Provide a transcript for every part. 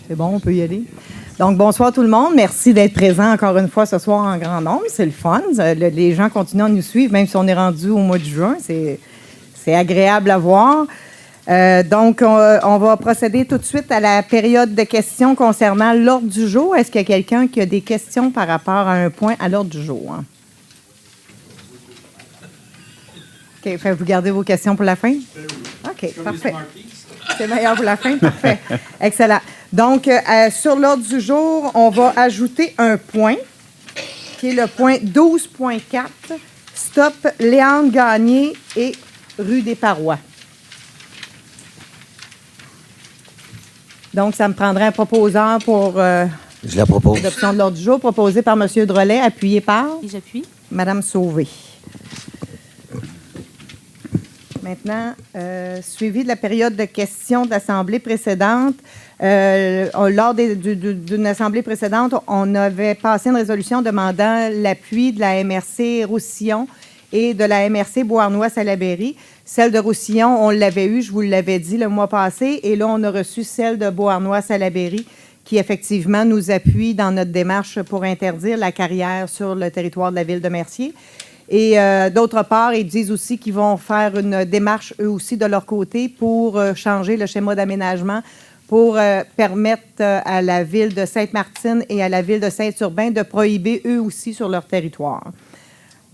C'est bon, on peut y aller. Donc, bonsoir tout le monde. Merci d'être présent encore une fois ce soir en grand nombre. C'est le fun. Les gens continuent à nous suivre, même si on est rendu au mois de juin. C'est agréable à voir. Donc, on va procéder tout de suite à la période de questions concernant l'ordre du jour. Est-ce qu'il y a quelqu'un qui a des questions par rapport à un point à l'ordre du jour? OK. Vous gardez vos questions pour la fin? OK, parfait. C'est meilleur pour la fin? Parfait. Excellent. Donc, sur l'ordre du jour, on va ajouter un point, qui est le point 12.4, Stop Léandre Gagné et rue des Parois. Donc, ça me prendrait un proposeur pour je la propose. l'adoption de l'ordre du jour, proposé par M. Drolet, appuyé par Et j'appuie. Mme Sauvé. Maintenant, suivi de la période de questions de l'Assemblée précédente, lors d'une Assemblée précédente, on avait passé une résolution demandant l'appui de la MRC Roussillon et de la MRC Beauharnois-Salaberry. Celle de Roussillon, on l'avait eue, je vous l'avais dit le mois passé, et là, on a reçu celle de Beauharnois-Salaberry qui, effectivement, nous appuie dans notre démarche pour interdire la carrière sur le territoire de la ville de Mercier. Et d'autre part, ils disent aussi qu'ils vont faire une démarche, eux aussi, de leur côté pour changer le schéma d'aménagement pour permettre à la ville de Sainte-Martine et à la ville de Saint-Urbain de prohiber eux aussi sur leur territoire.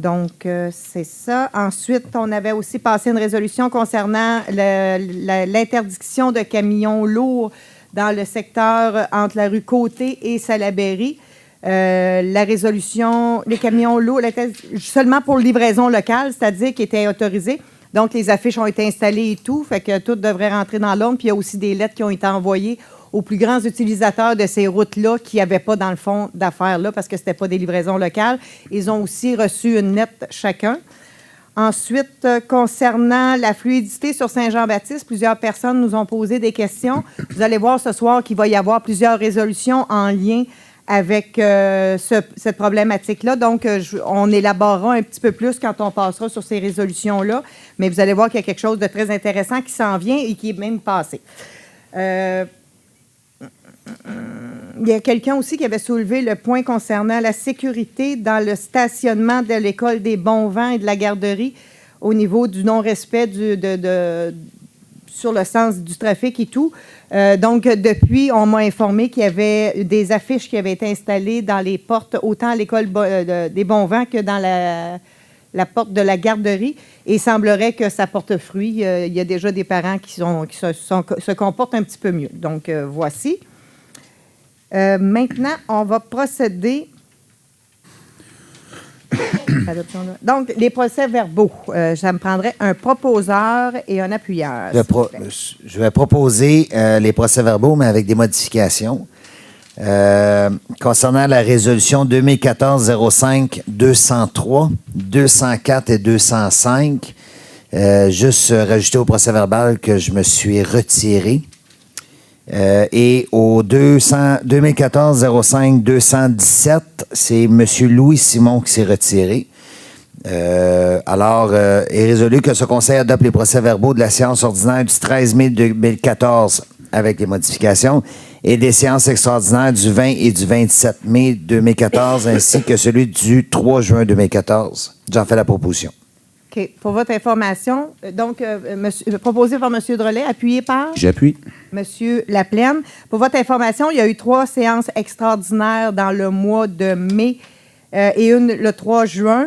Donc, c'est ça. Ensuite, on avait aussi passé une résolution concernant l'interdiction de camions lourds dans le secteur entre la rue Côté et Salaberry. La résolution, les camions lourds, seulement pour livraison locale, c'est-à-dire qui étaient autorisés. Donc, les affiches ont été installées et tout, fait que tout devrait rentrer dans l'ordre. Puis, il y a aussi des lettres qui ont été envoyées aux plus grands utilisateurs de ces routes-là qui n'avaient pas, dans le fond, d'affaires-là parce que ce n'était pas des livraisons locales. Ils ont aussi reçu une lettre chacun. Ensuite, concernant la fluidité sur Saint-Jean-Baptiste, plusieurs personnes nous ont posé des questions. Vous allez voir ce soir qu'il va y avoir plusieurs résolutions en lien avec cette problématique-là. Donc, on élaborera un petit peu plus quand on passera sur ces résolutions-là, mais vous allez voir qu'il y a quelque chose de très intéressant qui s'en vient et qui est même passé. Il y a quelqu'un aussi qui avait soulevé le point concernant la sécurité dans le stationnement de l'école des Bons Vents et de la garderie au niveau du non-respect sur le sens du trafic et tout. Donc, depuis, on m'a informé qu'il y avait des affiches qui avaient été installées dans les portes, autant à l'école des Bons Vents que dans la porte de la garderie. Et il semblerait que ça porte fruit. Il y a déjà des parents qui se comportent un petit peu mieux. Donc, voici. Maintenant, on va procéder. Donc, les procès-verbaux. Ça me prendrait un proposeur et un appuyeur. Je vais proposer les procès-verbaux, mais avec des modifications. Concernant la résolution 2014-05-203, 204 et 205, juste rajouter au procès-verbal que je me suis retiré. Et au 2014-05-217, c'est M. Louis Simon qui s'est retiré. Alors, est résolu que ce Conseil adopte les procès-verbaux de la séance ordinaire du 13 mai 2014 avec les modifications et des séances extraordinaires du 20 et du 27 mai 2014 ainsi que celui du 3 juin 2014. J'en fais la proposition. OK. Pour votre information, donc, proposé par M. Drolet, appuyé par? J'appuie. M. Laplaine. Pour votre information, il y a eu 3 séances extraordinaires dans le mois de mai et une le 3 juin.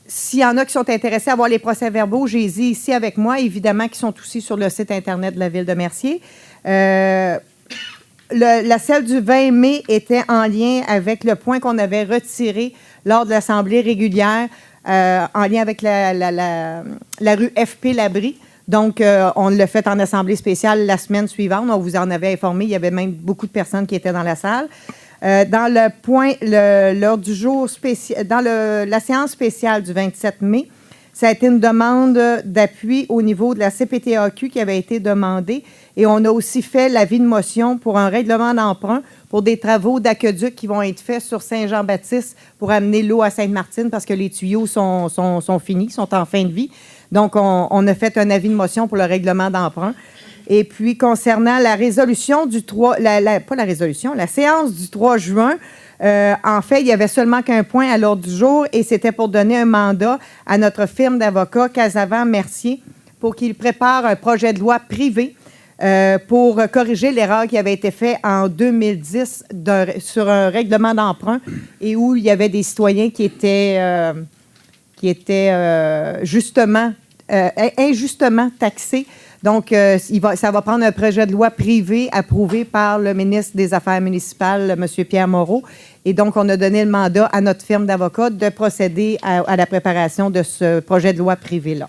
S'il y en a qui sont intéressés à voir les procès-verbaux, j'ai ici avec moi, évidemment, qui sont aussi sur le site Internet de la Ville de Mercier. La celle du 20 mai était en lien avec le point qu'on avait retiré lors de l'Assemblée régulière en lien avec la rue F.P. Labrie. Donc, on l'a fait en assemblée spéciale la semaine suivante. On vous en avait informé. Il y avait même beaucoup de personnes qui étaient dans la salle. Dans le point, l'ordre du jour spécial, dans la séance spéciale du 27 mai, ça a été une demande d'appui au niveau de la CPTAQ qui avait été demandée. Et on a aussi fait l'avis de motion pour un règlement d'emprunt pour des travaux d'aqueduc qui vont être faits sur Saint-Jean-Baptiste pour amener l'eau à Sainte-Martine parce que les tuyaux sont finis, sont en fin de vie. Donc, on a fait un avis de motion pour le règlement d'emprunt. Et puis, concernant la résolution du 3... pas la résolution, la séance du 3 juin, en fait, il n'y avait seulement qu'un point à l'ordre du jour et c'était pour donner un mandat à notre firme d'avocats Casavant-Mercier pour qu'il prépare un projet de loi privé pour corriger l'erreur qui avait été faite en 2010 sur un règlement d'emprunt et où il y avait des citoyens qui étaient injustement taxés. Donc, ça va prendre un projet de loi privé approuvé par le ministre des Affaires municipales, M. Pierre Moreau. Et donc, on a donné le mandat à notre firme d'avocats de procéder à la préparation de ce projet de loi privé-là.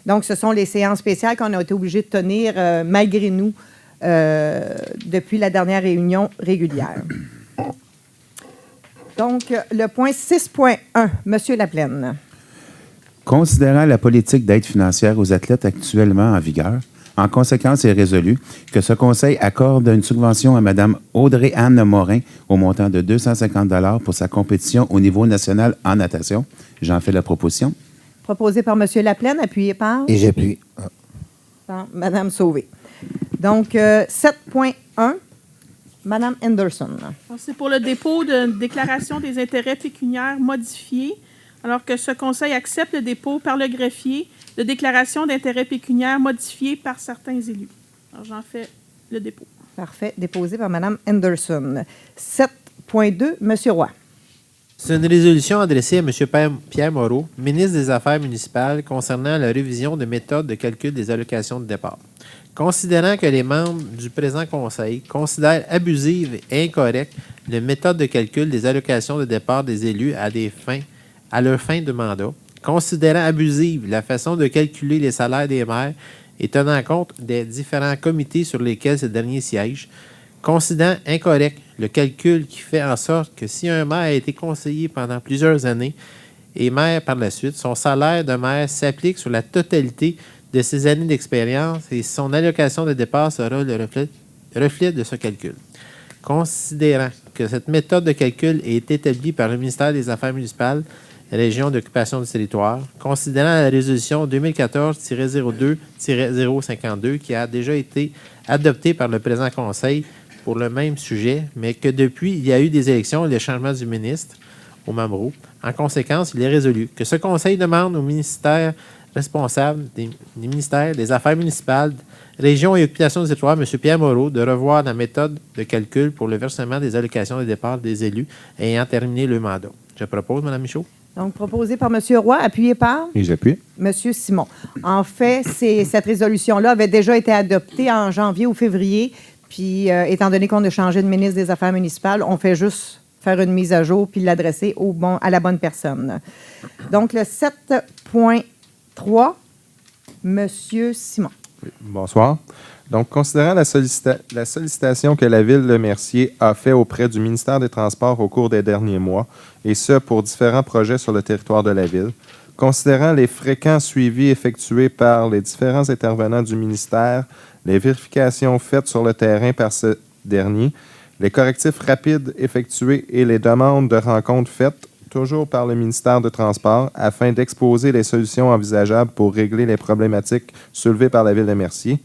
Donc, ce sont les séances spéciales qu'on a été obligés de tenir malgré nous depuis la dernière réunion régulière. Donc, le point 6.1, M. Laplaine. Considérant la politique d'aide financière aux athlètes actuellement en vigueur, en conséquence, il est résolu que ce Conseil accorde une subvention à Mme Audrey-Anne Morin au montant de 250 $ pour sa compétition au niveau national en natation. J'en fais la proposition. Proposé par M. Laplaine, appuyé par? Et j'appuie. Par Mme Sauvé. Donc, 7.1, Mme Henderson. C'est pour le dépôt de déclaration des intérêts pécuniaires modifiés, alors que ce Conseil accepte le dépôt par le greffier de déclaration d'intérêts pécuniaires modifiés par certains élus. Alors, j'en fais le dépôt. Parfait. Déposé par Mme Henderson. 7.2, M. Roy. C'est une résolution adressée à M. Pierre Moreau, ministre des Affaires municipales, concernant la révision de méthode de calcul des allocations de départ. Considérant que les membres du présent Conseil considèrent abusive et incorrecte la méthode de calcul des allocations de départ des élus à leur fin de mandat, considérant abusive la façon de calculer les salaires des maires et tenant compte des différents comités sur lesquels ces derniers siègent, considérant incorrect le calcul qui fait en sorte que si un maire a été conseiller pendant plusieurs années et maire par la suite, son salaire de maire s'applique sur la totalité de ses années d'expérience et son allocation de départ sera le reflet de ce calcul. Considérant que cette méthode de calcul est établie par le ministère des Affaires municipales, Région d'occupation du territoire, considérant la résolution 2014-02-052 qui a déjà été adoptée par le présent Conseil pour le même sujet, mais que depuis, il y a eu des élections et le changement du ministre au Mamrou. En conséquence, il est résolu que ce Conseil demande au ministère responsable des ministères des Affaires municipales, Région et occupation du territoire, M. Pierre Moreau, de revoir la méthode de calcul pour le versement des allocations de départ des élus ayant terminé le mandat. Je propose, Mme Michaud. Donc, proposé par M. Roy, appuyé par? Et j'appuie. M. Simon. En fait, cette résolution-là avait déjà été adoptée en janvier ou février. Puis, étant donné qu'on a changé de ministre des Affaires municipales, on fait juste faire une mise à jour puis l'adresser à la bonne personne. Donc, le 7.3, M. Simon. Oui, bonsoir. Donc, considérant la sollicitation que la Ville de Mercier a faite auprès du ministère des Transports au cours des derniers mois, et ce pour différents projets sur le territoire de la Ville, considérant les fréquents suivis effectués par les différents intervenants du ministère, les vérifications faites sur le terrain par ce dernier, les correctifs rapides effectués et les demandes de rencontres faites, toujours par le ministère des Transports, afin d'exposer les solutions envisageables pour régler les problématiques soulevées par la Ville de Mercier.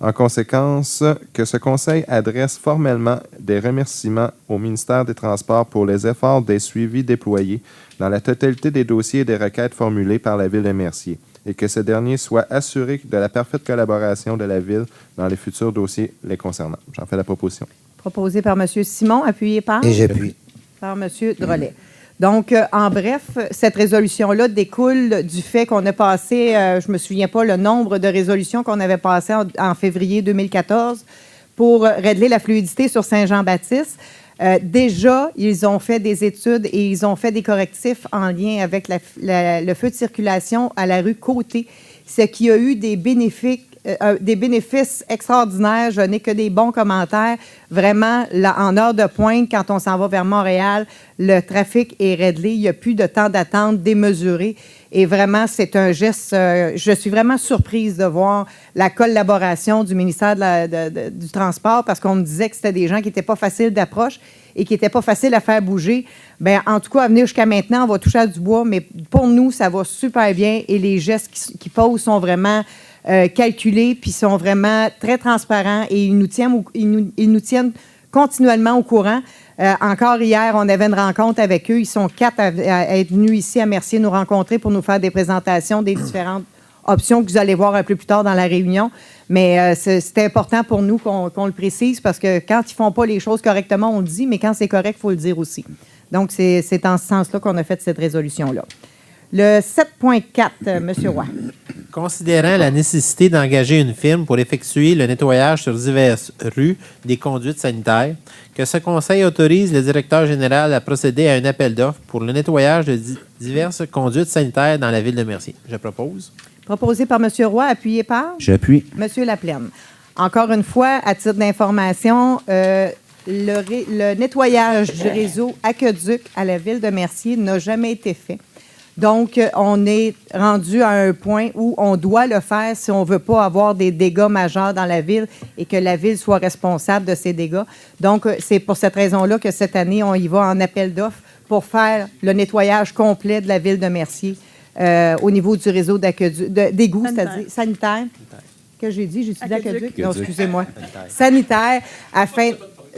En conséquence, que ce Conseil adresse formellement des remerciements au ministère des Transports pour les efforts des suivis déployés dans la totalité des dossiers et des requêtes formulées par la Ville de Mercier, et que ce dernier soit assuré de la parfaite collaboration de la Ville dans les futurs dossiers les concernant. J'en fais la proposition. Proposé par M. Simon, appuyé par? Et j'appuie. Par M. Drolet. Donc, en bref, cette résolution-là découle du fait qu'on a passé, je ne me souviens pas le nombre de résolutions qu'on avait passées en février 2014 pour régler la fluidité sur Saint-Jean-Baptiste. Déjà, ils ont fait des études et ils ont fait des correctifs en lien avec le feu de circulation à la rue Côté, ce qui a eu des bénéfices extraordinaires. Je n'ai que des bons commentaires. Vraiment, là, en heure de pointe, quand on s'en va vers Montréal, le trafic est réglé. Il n'y a plus de temps d'attente démesuré. Et vraiment, c'est un geste. Je suis vraiment surprise de voir la collaboration du ministère du Transport parce qu'on me disait que c'était des gens qui n'étaient pas faciles d'approche et qui n'étaient pas faciles à faire bouger. Bien, en tout cas, à venir jusqu'à maintenant, on va toucher à du bois, mais pour nous, ça va super bien et les gestes qu'ils posent sont vraiment calculés puis sont vraiment très transparents et ils nous tiennent continuellement au courant. Encore hier, on avait une rencontre avec eux. Ils sont 4 à être venus ici à Mercier nous rencontrer pour nous faire des présentations des différentes options que vous allez voir un peu plus tard dans la réunion. Mais c'était important pour nous qu'on le précise parce que quand ils ne font pas les choses correctement, on le dit, mais quand c'est correct, il faut le dire aussi. Donc, c'est en ce sens-là qu'on a fait cette résolution-là. Le 7.4, M. Roy. Considérant la nécessité d'engager une firme pour effectuer le nettoyage sur diverses rues des conduites sanitaires, que ce conseil autorise le directeur général à procéder à un appel d'offres pour le nettoyage de diverses conduites sanitaires dans la ville de Mercier. Je propose. Proposé par M. Roy, appuyé par J'appuie. M. Laplaine. Encore une fois, à titre d'information, le nettoyage du réseau aqueduc à la ville de Mercier n'a jamais été fait. Donc, on est rendu à un point où on doit le faire si on ne veut pas avoir des dégâts majeurs dans la ville et que la ville soit responsable de ces dégâts. Donc, c'est pour cette raison-là que cette année, on y va en appel d'offres pour faire le nettoyage complet de la ville de Mercier au niveau du réseau d'égouts, c'est-à-dire sanitaire. Que j'ai dit? J'ai dit aqueduc? Non, excusez-moi. Sanitaire, afin...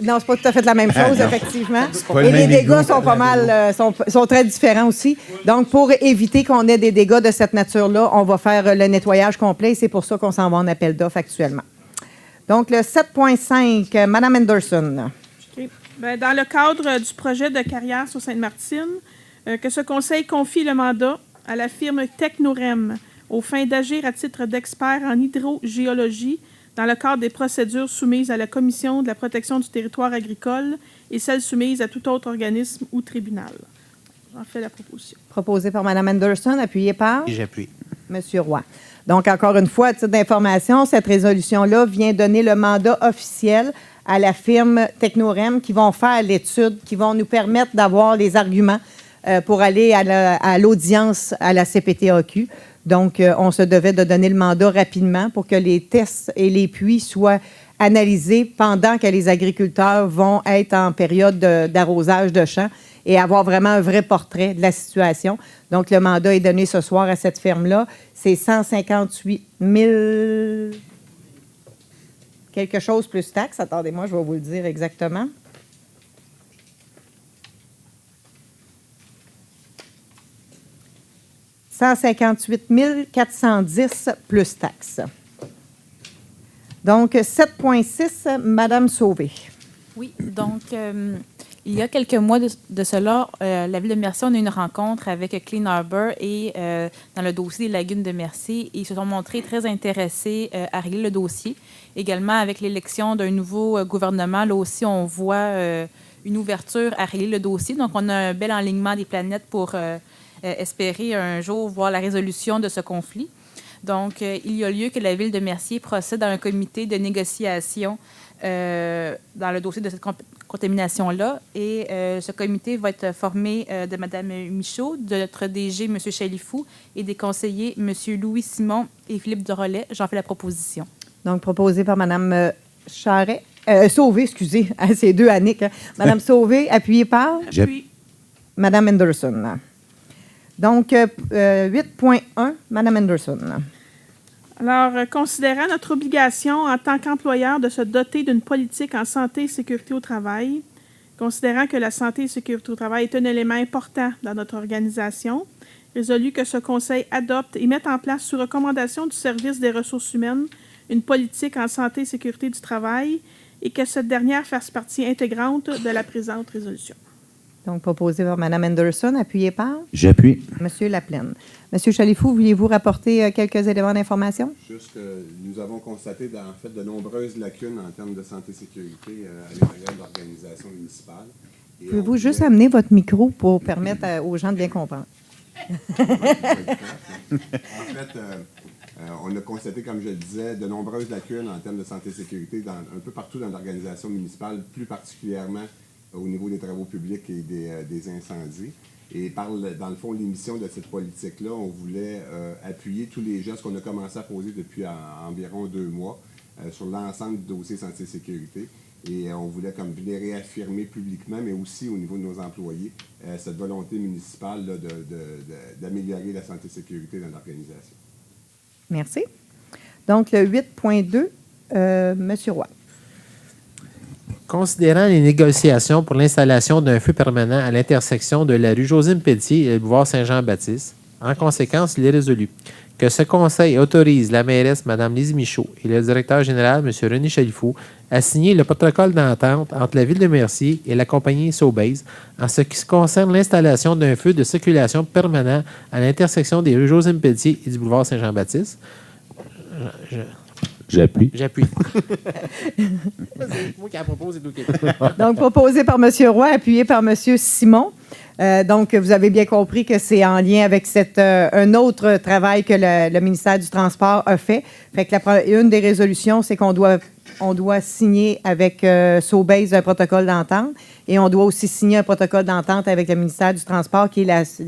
Non, c'est pas tout à fait la même chose, effectivement. Et les dégâts sont pas mal, sont très différents aussi. Donc, pour éviter qu'on ait des dégâts de cette nature-là, on va faire le nettoyage complet et c'est pour ça qu'on s'en va en appel d'offres actuellement. Donc, le 7.5, Mme Anderson. OK. Bien, dans le cadre du projet de carrière sur Sainte-Martine, que ce conseil confie le mandat à la firme Technorem aux fins d'agir à titre d'expert en hydrogéologie dans le cadre des procédures soumises à la Commission de la protection du territoire agricole et celles soumises à tout autre organisme ou tribunal. J'en fais la proposition. Proposé par Mme Anderson, appuyé par Et j'appuie. M. Roy. Donc, encore une fois, à titre d'information, cette résolution-là vient donner le mandat officiel à la firme Technorem qui vont faire l'étude, qui vont nous permettre d'avoir les arguments pour aller à l'audience à la CPTAQ. Donc, on se devait de donner le mandat rapidement pour que les tests et les puits soient analysés pendant que les agriculteurs vont être en période d'arrosage de champs et avoir vraiment un vrai portrait de la situation. Donc, le mandat est donné ce soir à cette firme-là. C'est 158 000 quelque chose plus taxes. Attendez-moi, je vais vous le dire exactement. « 158 410 plus taxes. » Donc, 7.6, Mme Sauvé. Oui, donc, il y a quelques mois de cela, la Ville de Mercier, on a eu une rencontre avec Clean Harbor et dans le dossier des lagunes de Mercier, ils se sont montrés très intéressés à régler le dossier. Également, avec l'élection d'un nouveau gouvernement, là aussi, on voit une ouverture à régler le dossier. Donc, on a un bel alignement des planètes pour espérer un jour voir la résolution de ce conflit. Donc, il y a lieu que la Ville de Mercier procède à un comité de négociation dans le dossier de cette contamination-là. Et ce comité va être formé de Mme Michaud, de notre DG, M. Chalifou, et des conseillers, M. Louis Simon et Philippe Dorollet. J'en fais la proposition. Donc, proposé par Mme Sauvé, excusez, c'est deux Annick. Hein. Mme Sauvé, appuyée par J'appuie. Mme Anderson. Donc, 8.1, Mme Anderson. Alors, considérant notre obligation en tant qu'employeur de se doter d'une politique en santé et sécurité au travail, considérant que la santé et la sécurité au travail est un élément important dans notre organisation, résolu que ce Conseil adopte et mette en place, sous recommandation du service des ressources humaines, une politique en santé et sécurité du travail et que cette dernière fasse partie intégrante de la présente résolution. Donc, proposé par Mme Anderson, appuyé par J'appuie. M. Laplaine. M. Chalifou, vouliez-vous rapporter quelques éléments d'information? Juste que nous avons constaté en fait de nombreuses lacunes en termes de santé et sécurité à l'intérieur de l'organisation municipale. Pouvez-vous juste amener votre micro pour permettre aux gens de bien comprendre? En fait, on a constaté, comme je le disais, de nombreuses lacunes en termes de santé et sécurité un peu partout dans l'organisation municipale, plus particulièrement au niveau des travaux publics et des incendies. Et dans le fond, l'émission de cette politique-là, on voulait appuyer tous les gestes qu'on a commencé à poser depuis environ 2 mois sur l'ensemble du dossier santé et sécurité. Et on voulait comme venir réaffirmer publiquement, mais aussi au niveau de nos employés, cette volonté municipale là, d'améliorer la santé et sécurité dans l'organisation. Merci. Donc, le 8.2, M. Roy. Considérant les négociations pour l'installation d'un feu permanent à l'intersection de la rue Josine-Pelletier et le boulevard Saint-Jean-Baptiste, en conséquence, il est résolu que ce conseil autorise la mairesse, Mme Lise Michaud, et le directeur général, M. René Chalifou, à signer le protocole d'entente entre la Ville de Mercier et la compagnie Sobeys en ce qui concerne l'installation d'un feu de circulation permanent à l'intersection des rues Josine-Pelletier et du boulevard Saint-Jean-Baptiste. J'appuie. J'appuie. C'est moi qui la propose, c'est OK. Donc, proposé par M. Roy, appuyé par M. Simon. Donc, vous avez bien compris que c'est en lien avec un autre travail que le ministère du Transport a fait. Fait que une des résolutions, c'est qu'on doit signer avec Sobeys un protocole d'entente et on doit aussi signer un protocole d'entente avec le ministère du Transport, qui est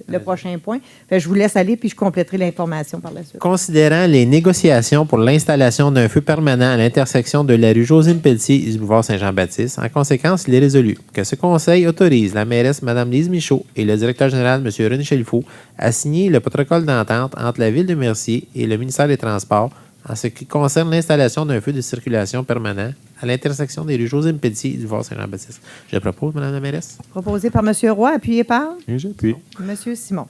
le prochain point. Fait que je vous laisse aller, puis je compléterai l'information par la suite. Considérant les négociations pour l'installation d'un feu permanent à l'intersection de la rue Josine-Pelletier et du boulevard Saint-Jean-Baptiste, en conséquence, il est résolu que ce conseil autorise la mairesse, Mme Lise Michaud, et le directeur général, M. René Chalifou, à signer le protocole d'entente entre la Ville de Mercier et le ministère des Transports en ce qui concerne l'installation d'un feu de circulation permanent à l'intersection des rues Josine-Pelletier et du boulevard Saint-Jean-Baptiste. Je propose, Mme la mairesse. Proposé par M. Roy, appuyé par Et j'appuie. M. Simon.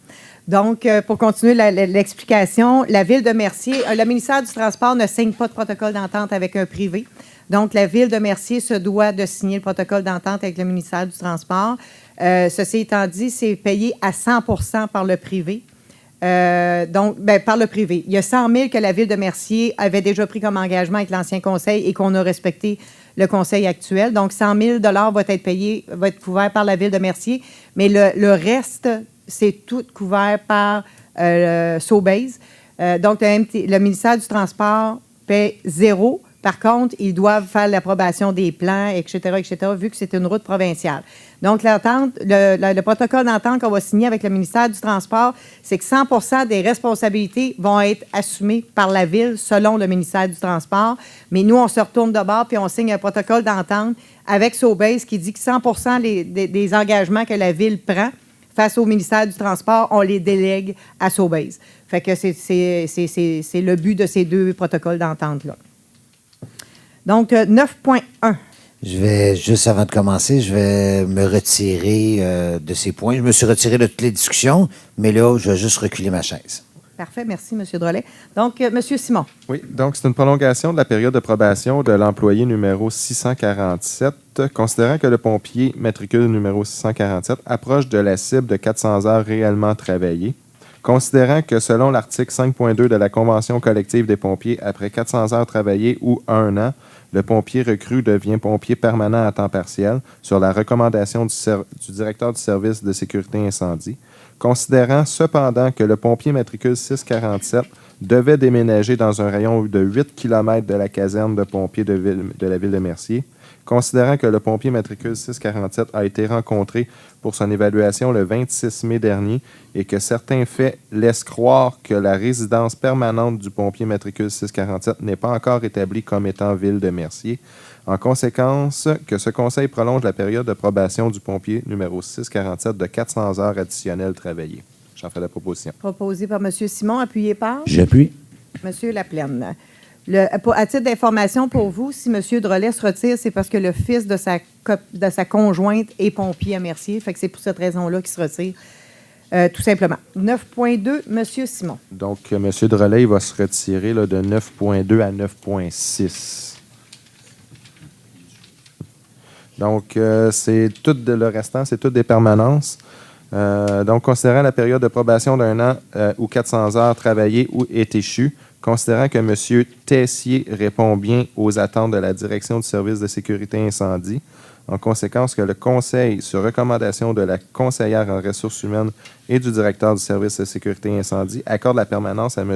Donc, pour continuer l'explication, la Ville de Mercier, le ministère du Transport ne signe pas de protocole d'entente avec un privé. Donc, la Ville de Mercier se doit de signer le protocole d'entente avec le ministère du Transport. Ceci étant dit, c'est payé à 100% par le privé. Par le privé. Il y a 100 000 que la Ville de Mercier avait déjà pris comme engagement avec l'ancien conseil et qu'on a respecté le conseil actuel. Donc, 100 000 va être couvert par la Ville de Mercier, mais le reste, c'est tout couvert par Sobeys. Donc, le ministère du Transport paie 0. Par contre, ils doivent faire l'approbation des plans, etc., vu que c'est une route provinciale. Donc, le protocole d'entente qu'on va signer avec le ministère du Transport, c'est que 100% des responsabilités vont être assumées par la Ville selon le ministère du Transport. Mais nous, on se retourne de bord puis on signe un protocole d'entente avec Sobeys qui dit que 100% des engagements que la Ville prend face au ministère du Transport, on les délègue à Sobeys. Fait que c'est le but de ces deux protocoles d'entente-là. Donc, 9.1. Je vais, juste avant de commencer, je vais me retirer de ces points. Je me suis retiré de toutes les discussions, mais là, je vais juste reculer ma chaise. Parfait, merci, M. Drolet. Donc, M. Simon. Oui, donc c'est une prolongation de la période de probation de l'employé numéro 647, considérant que le pompier matricule numéro 647 approche de la cible de 400 heures réellement travaillées. Considérant que selon l'article 5.2 de la Convention collective des pompiers, après 400 heures travaillées ou 1 an, le pompier recru devient pompier permanent à temps partiel sur la recommandation du directeur du service de sécurité incendie. Considérant cependant que le pompier matricule 647 devait déménager dans un rayon de 8 km de la caserne de pompiers de la Ville de Mercier. Considérant que le pompier matricule 647 a été rencontré pour son évaluation le 26 mai dernier et que certains faits laissent croire que la résidence permanente du pompier matricule 647 n'est pas encore établie comme étant Ville de Mercier. En conséquence, que ce conseil prolonge la période de probation du pompier numéro 647 de 400 heures additionnelles travaillées. J'en fais la proposition. Proposé par M. Simon, appuyé par J'appuie. M. Laplaine. À titre d'information pour vous, si M. Drolet se retire, c'est parce que le fils de sa conjointe est pompier à Mercier. Fait que c'est pour cette raison-là qu'il se retire, tout simplement. 9.2, M. Simon. Donc, M. Drolet va se retirer là, de 9.2 à 9.6. Donc, c'est tout le restant, c'est toutes des permanences. Donc, considérant la période de probation d'un an ou 400 heures travaillées ou est échue, considérant que M. Tessier répond bien aux attentes de la Direction du service de sécurité incendie, en conséquence que le Conseil, sur recommandation de la conseillère en ressources humaines et du directeur du service de sécurité incendie, accorde la permanence à M.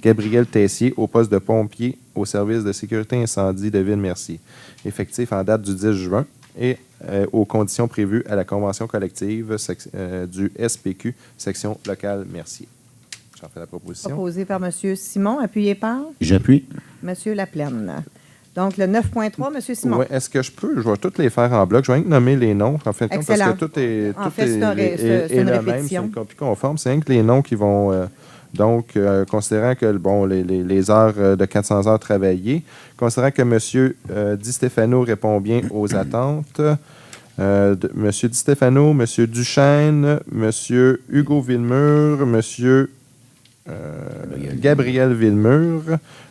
Gabriel Tessier au poste de pompier au service de sécurité incendie de Ville-Mercier, effectif en date du 10 juin et aux conditions prévues à la convention collective du SPQ, section locale Mercier. J'en fais la proposition. Proposé par M. Simon, appuyé par J'appuie. M. Laplaine. Donc, le 9.3, M. Simon. Oui, est-ce que je vais toutes les faire en bloc? Je vais rien que nommer les noms, en fait, parce Excellent. que tout est, En tout fait, est c'est une le même, répétition. c'est une copie conforme. C'est rien que les noms qui vont... considérant que les heures de 400 heures travaillées, considérant que M. Di Stefano répond bien aux attentes, M. Di Stefano, M. Duchesne, M. Hugo Villemur, M. Gabriel Villemur,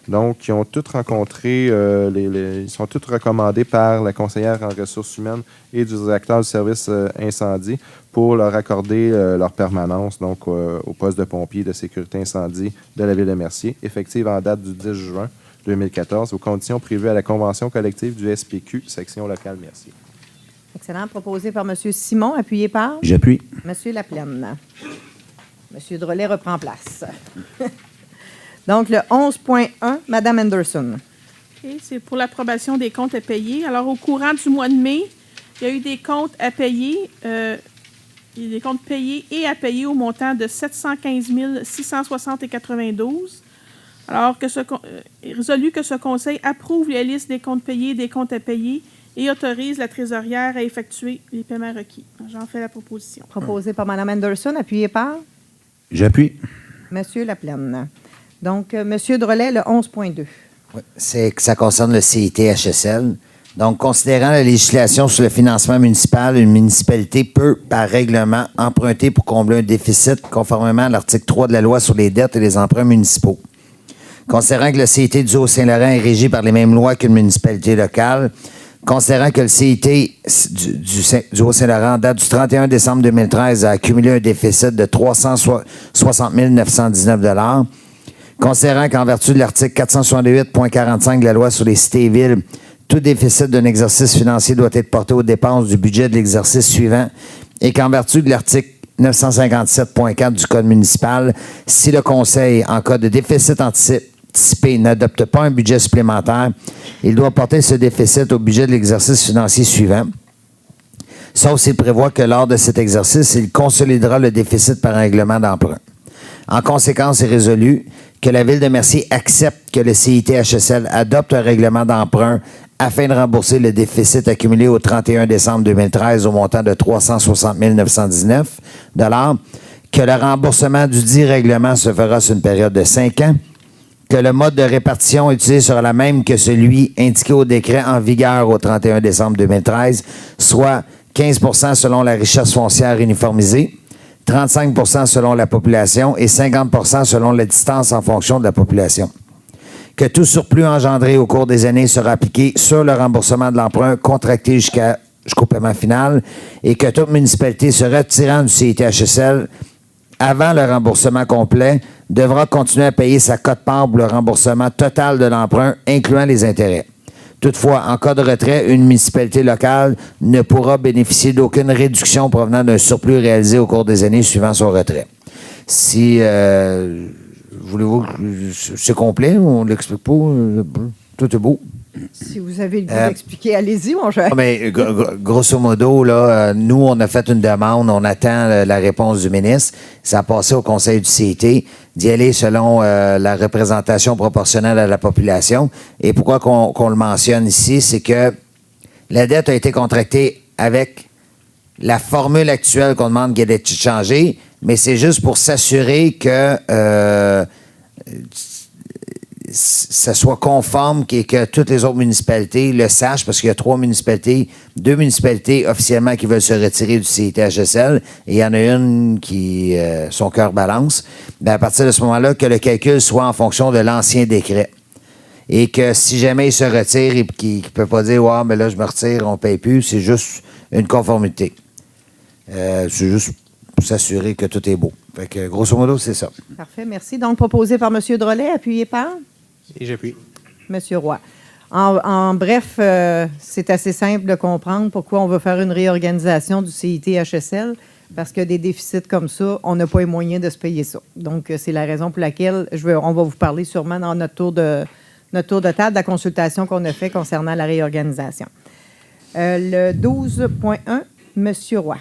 donc qui ont tous rencontré, ils sont tous recommandés par la conseillère en ressources humaines et du directeur du service incendie pour leur accorder leur permanence donc au poste de pompier de sécurité incendie de la ville de Mercier, effective en date du 10 juin 2014, aux conditions prévues à la convention collective du SPQ, section locale Mercier. Excellent. Proposé par M. Simon, appuyé par J'appuie. M. Laplaine. M. Drolet reprend place. Donc, le 11.1, Mme Anderson. OK, c'est pour l'approbation des comptes à payer. Alors, au courant du mois de mai, il y a eu des comptes à payer, des comptes payés et à payer au montant de 715 660,92. Alors, résolu que ce conseil approuve les listes des comptes payés et des comptes à payer et autorise la trésorière à effectuer les paiements requis. J'en fais la proposition. Proposé par Mme Anderson, appuyé par J'appuie. M. Laplaine. Donc, M. Drolet, le 11.2. Oui, c'est que ça concerne le CIT-HSL. Donc, considérant la législation sur le financement municipal, une municipalité peut, par règlement, emprunter pour combler un déficit conformément à l'article 3 de la loi sur les dettes et les emprunts municipaux. Considérant que le CIT du Haut-Saint-Laurent est régi par les mêmes lois qu'une municipalité locale, considérant que le CIT du Haut-Saint-Laurent, en date du 31 décembre 2013, a accumulé un déficit de 360 919 $, considérant qu'en vertu de l'article 468.45 de la loi sur les cités et villes, tout déficit d'un exercice financier doit être porté aux dépenses du budget de l'exercice suivant et qu'en vertu de l'article 957.4 du Code municipal, si le Conseil, en cas de déficit anticipé, n'adopte pas un budget supplémentaire, il doit porter ce déficit au budget de l'exercice financier suivant, sauf s'il prévoit que lors de cet exercice, il consolidera le déficit par un règlement d'emprunt. En conséquence, il est résolu que la Ville de Mercier accepte que le CIT-HSL adopte un règlement d'emprunt afin de rembourser le déficit accumulé au 31 décembre 2013 au montant de 360 919 $, que le remboursement du dit règlement se fera sur une période de 5 ans, que le mode de répartition utilisé sera la même que celui indiqué au décret en vigueur au 31 décembre 2013, soit 15 % selon la richesse foncière uniformisée, 35 % selon la population et 50 % selon la distance en fonction de la population. Que tout surplus engendré au cours des années sera appliqué sur le remboursement de l'emprunt contracté jusqu'au paiement final et que toute municipalité se retirant du CIT-HSL avant le remboursement complet devra continuer à payer sa quote-part pour le remboursement total de l'emprunt, incluant les intérêts. Toutefois, en cas de retrait, une municipalité locale ne pourra bénéficier d'aucune réduction provenant d'un surplus réalisé au cours des années suivant son retrait. Si voulez-vous, c'est complet, on ne l'explique pas, tout est beau. Si vous avez le goût d'expliquer, allez-y, mon cher. Mais grosso modo, là, nous, on a fait une demande, on attend la réponse du ministre. Ça a passé au conseil du CIT d'y aller selon la représentation proportionnelle à la population. Et pourquoi qu'on le mentionne ici, c'est que la dette a été contractée avec la formule actuelle qu'on demande qu'elle ait changée, mais c'est juste pour s'assurer que ça soit conforme et que toutes les autres municipalités le sachent, parce qu'il y a 2 municipalités officiellement qui veulent se retirer du CIT-HSL, et il y en a une qui, son cœur balance. Bien, à partir de ce moment-là, que le calcul soit en fonction de l'ancien décret. Et que si jamais il se retire et qu'il ne peut pas dire « Ouais, mais là, je me retire, on ne paye plus », c'est juste une conformité. C'est juste pour s'assurer que tout est beau. Fait que, grosso modo, c'est ça. Parfait, merci. Donc, proposé par M. Drolet, appuyé par Et j'appuie. M. Roy. En bref, c'est assez simple de comprendre pourquoi on veut faire une réorganisation du CIT-HSL, parce que des déficits comme ça, on n'a pas les moyens de se payer ça. Donc, c'est la raison pour laquelle on va vous parler sûrement dans notre tour de table de la consultation qu'on a fait concernant la réorganisation. Le 12.1, M. Roy.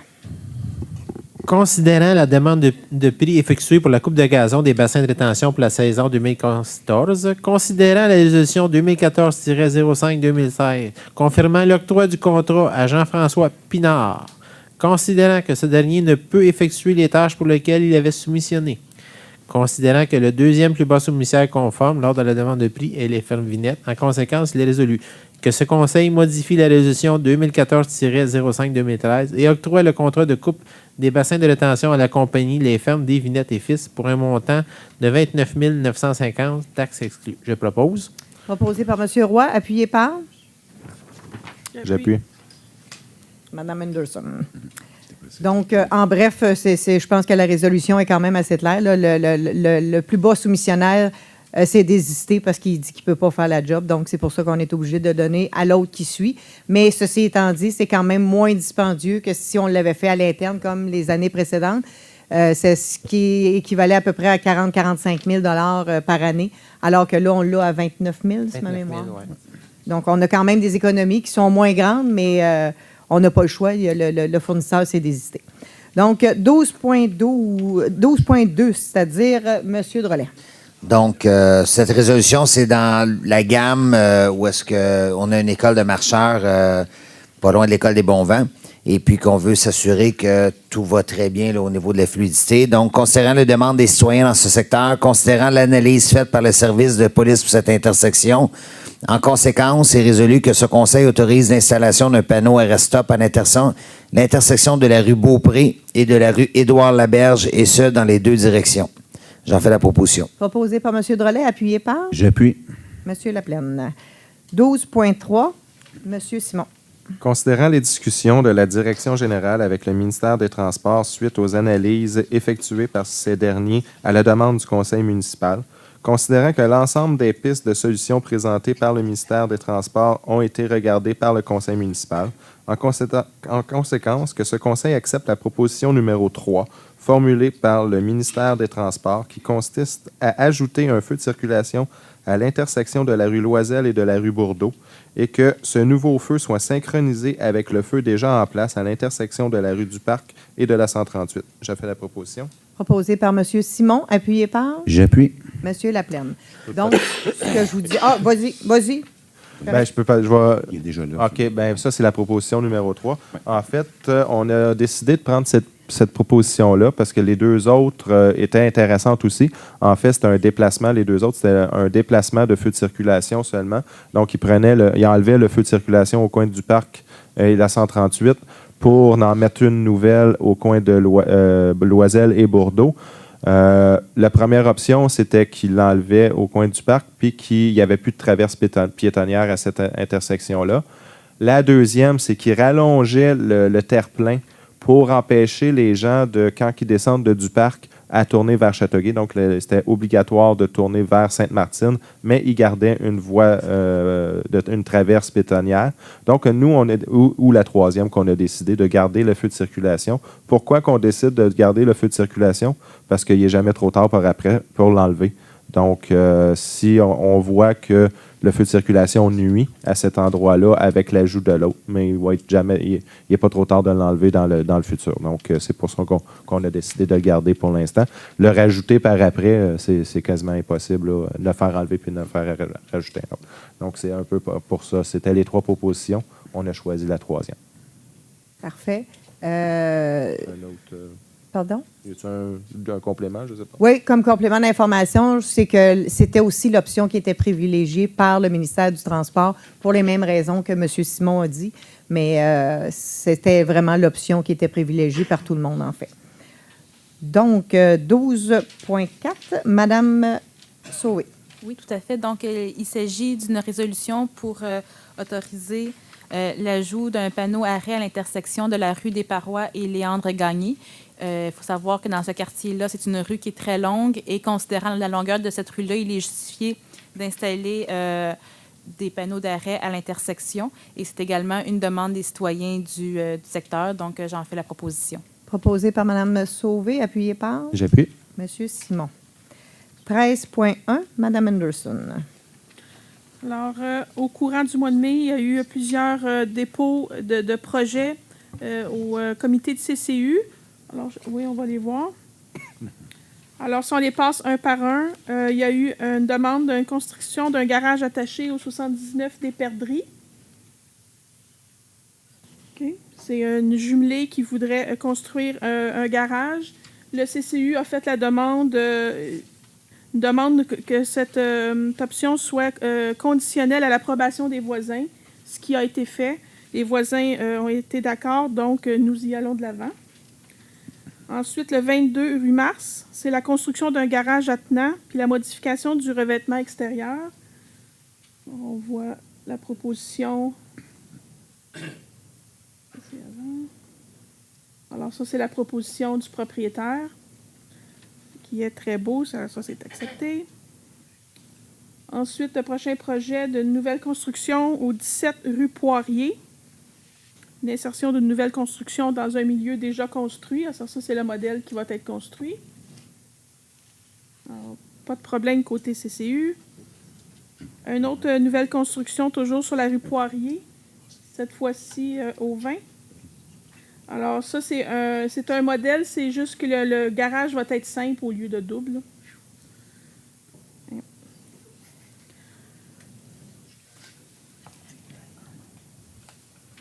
Considérant la demande de prix effectuée pour la coupe de gazon des bassins de rétention pour la saison 2014, considérant la résolution 2014-05-2016, confirmant l'octroi du contrat à Jean-François Pinard, considérant que ce dernier ne peut effectuer les tâches pour lesquelles il avait soumissionné, considérant que le deuxième plus bas soumissionnaire conforme lors de la demande de prix est les fermes vignettes, en conséquence, il est résolu que ce conseil modifie la résolution 2014-05-2013 et octroie le contrat de coupe des bassins de rétention à la compagnie Les Fermes des Vignettes et Fils pour un montant de 29 950, taxes exclues. Je propose. Proposé par M. Roy, appuyé par J'appuie. Mme Anderson. Donc, en bref, je pense que la résolution est quand même assez claire. Là. Le plus bas soumissionnaire s'est désisté parce qu'il dit qu'il ne peut pas faire la job. Donc, c'est pour ça qu'on est obligé de donner à l'autre qui suit. Mais ceci étant dit, c'est quand même moins dispendieux que si on l'avait fait à l'interne comme les années précédentes. C'est ce qui équivalait à peu près à 40-45 000 par année, alors que là, on l'a à 29 000, c'est ma mémoire. 000, ouais. Donc, on a quand même des économies qui sont moins grandes, mais on n'a pas le choix. Le fournisseur s'est désisté. Donc, 12.2, c'est-à-dire M. Drolet. Donc, cette résolution, c'est dans la gamme où est-ce qu'on a une école de marcheurs pas loin de l'école des Bons Vents et puis qu'on veut s'assurer que tout va très bien là, au niveau de la fluidité. Donc, considérant les demandes des citoyens dans ce secteur, considérant l'analyse faite par le service de police pour cette intersection, en conséquence, c'est résolu que ce conseil autorise l'installation d'un panneau arrêt-stop à l'intersection de la rue Beaupré et de la rue Édouard-Laberge, et ce, dans les deux directions. J'en fais la proposition. Proposé par M. Drolet, appuyé par J'appuie. M. Laplaine. 12.3, M. Simon. Considérant les discussions de la Direction générale avec le ministère des Transports suite aux analyses effectuées par ces derniers à la demande du conseil municipal, considérant que l'ensemble des pistes de solutions présentées par le ministère des Transports ont été regardées par le conseil municipal, en conséquence que ce conseil accepte la proposition numéro 3 formulée par le ministère des Transports qui consiste à ajouter un feu de circulation à l'intersection de la rue Loisel et de la rue Bourdeau et que ce nouveau feu soit synchronisé avec le feu déjà en place à l'intersection de la rue du Parc et de la 138. J'ai fait la proposition. Proposé par M. Simon, appuyé par J'appuie. M. Laplaine. Donc, ce que je vous dis... Ah, vas-y. Ben, je peux pas. Je vais... Il est déjà là. OK, ben ça, c'est la proposition numéro 3. Ouais. En fait, on a décidé de prendre cette proposition-là parce que les deux autres étaient intéressantes aussi. En fait, c'était un déplacement. Les deux autres, c'était un déplacement de feu de circulation seulement. Donc, ils enlevaient le feu de circulation au coin du Parc et la 138 pour en mettre une nouvelle au coin de Loisel et Bourdeau. La première option, c'était qu'il l'enlevait au coin du parc puis qu'il n'y avait plus de traverse piétonnière à cette intersection-là. La deuxième, c'est qu'il rallongeait le terre-plein pour empêcher les gens, quand ils descendent du parc, à tourner vers Châteauguay. Donc, c'était obligatoire de tourner vers Sainte-Martine, mais il gardait une voie, une traverse pétonnière. Donc, nous, ou la troisième, qu'on a décidé de garder le feu de circulation. Pourquoi qu'on décide de garder le feu de circulation? Parce qu'il n'est jamais trop tard par après pour l'enlever. Donc, si on voit que le feu de circulation nuit à cet endroit-là avec l'ajout de l'autre, mais il n'est pas trop tard de l'enlever dans le futur. Donc, c'est pour ça qu'on a décidé de le garder pour l'instant. Le rajouter par après, c'est quasiment impossible, là, de le faire enlever puis de le faire rajouter un autre. Donc, c'est un peu pour ça. C'était les trois propositions. On a choisi la troisième. Parfait. Un autre... Pardon? Y a-t-il un complément, je ne sais pas? Oui, comme complément d'information, c'est que c'était aussi l'option qui était privilégiée par le ministère du Transport pour les mêmes raisons que M. Simon a dit, mais c'était vraiment l'option qui était privilégiée par tout le monde, en fait. Donc, 12.4, Mme Sauvé. Oui, tout à fait. Donc, il s'agit d'une résolution pour autoriser l'ajout d'un panneau arrêt à l'intersection de la rue des Parois et Léandre-Gagné. Il faut savoir que dans ce quartier-là, c'est une rue qui est très longue et considérant la longueur de cette rue-là, il est justifié d'installer des panneaux d'arrêt à l'intersection. Et c'est également une demande des citoyens du secteur. Donc, j'en fais la proposition. Proposé par Mme Sauvé, appuyé par J'appuie. M. Simon. 13.1, Mme Anderson. Alors, au courant du mois de mai, il y a eu plusieurs dépôts de projets au comité de CCU Alors, oui, on va les voir. Alors, si on les passe un par un, il y a eu une demande d'une construction d'un garage attaché au 79 des Perdrix. OK. C'est une jumelée qui voudrait construire un garage. Le CCU a fait la demande, que cette option soit conditionnelle à l'approbation des voisins, ce qui a été fait. Les voisins ont été d'accord, donc nous y allons de l'avant. Ensuite, le 22 rue Mars, c'est la construction d'un garage attenant puis la modification du revêtement extérieur. On voit la proposition. Alors, ça, c'est la proposition du propriétaire, qui est très beau. Ça c'est accepté. Ensuite, le prochain projet de nouvelle construction au 17 rue Poirier. Une insertion d'une nouvelle construction dans un milieu déjà construit. Alors, ça, c'est le modèle qui va être construit. Alors, pas de problème côté CCU. Une autre nouvelle construction, toujours sur la rue Poirier, cette fois-ci au 20. Alors, ça, c'est un modèle, c'est juste que le garage va être simple au lieu de double.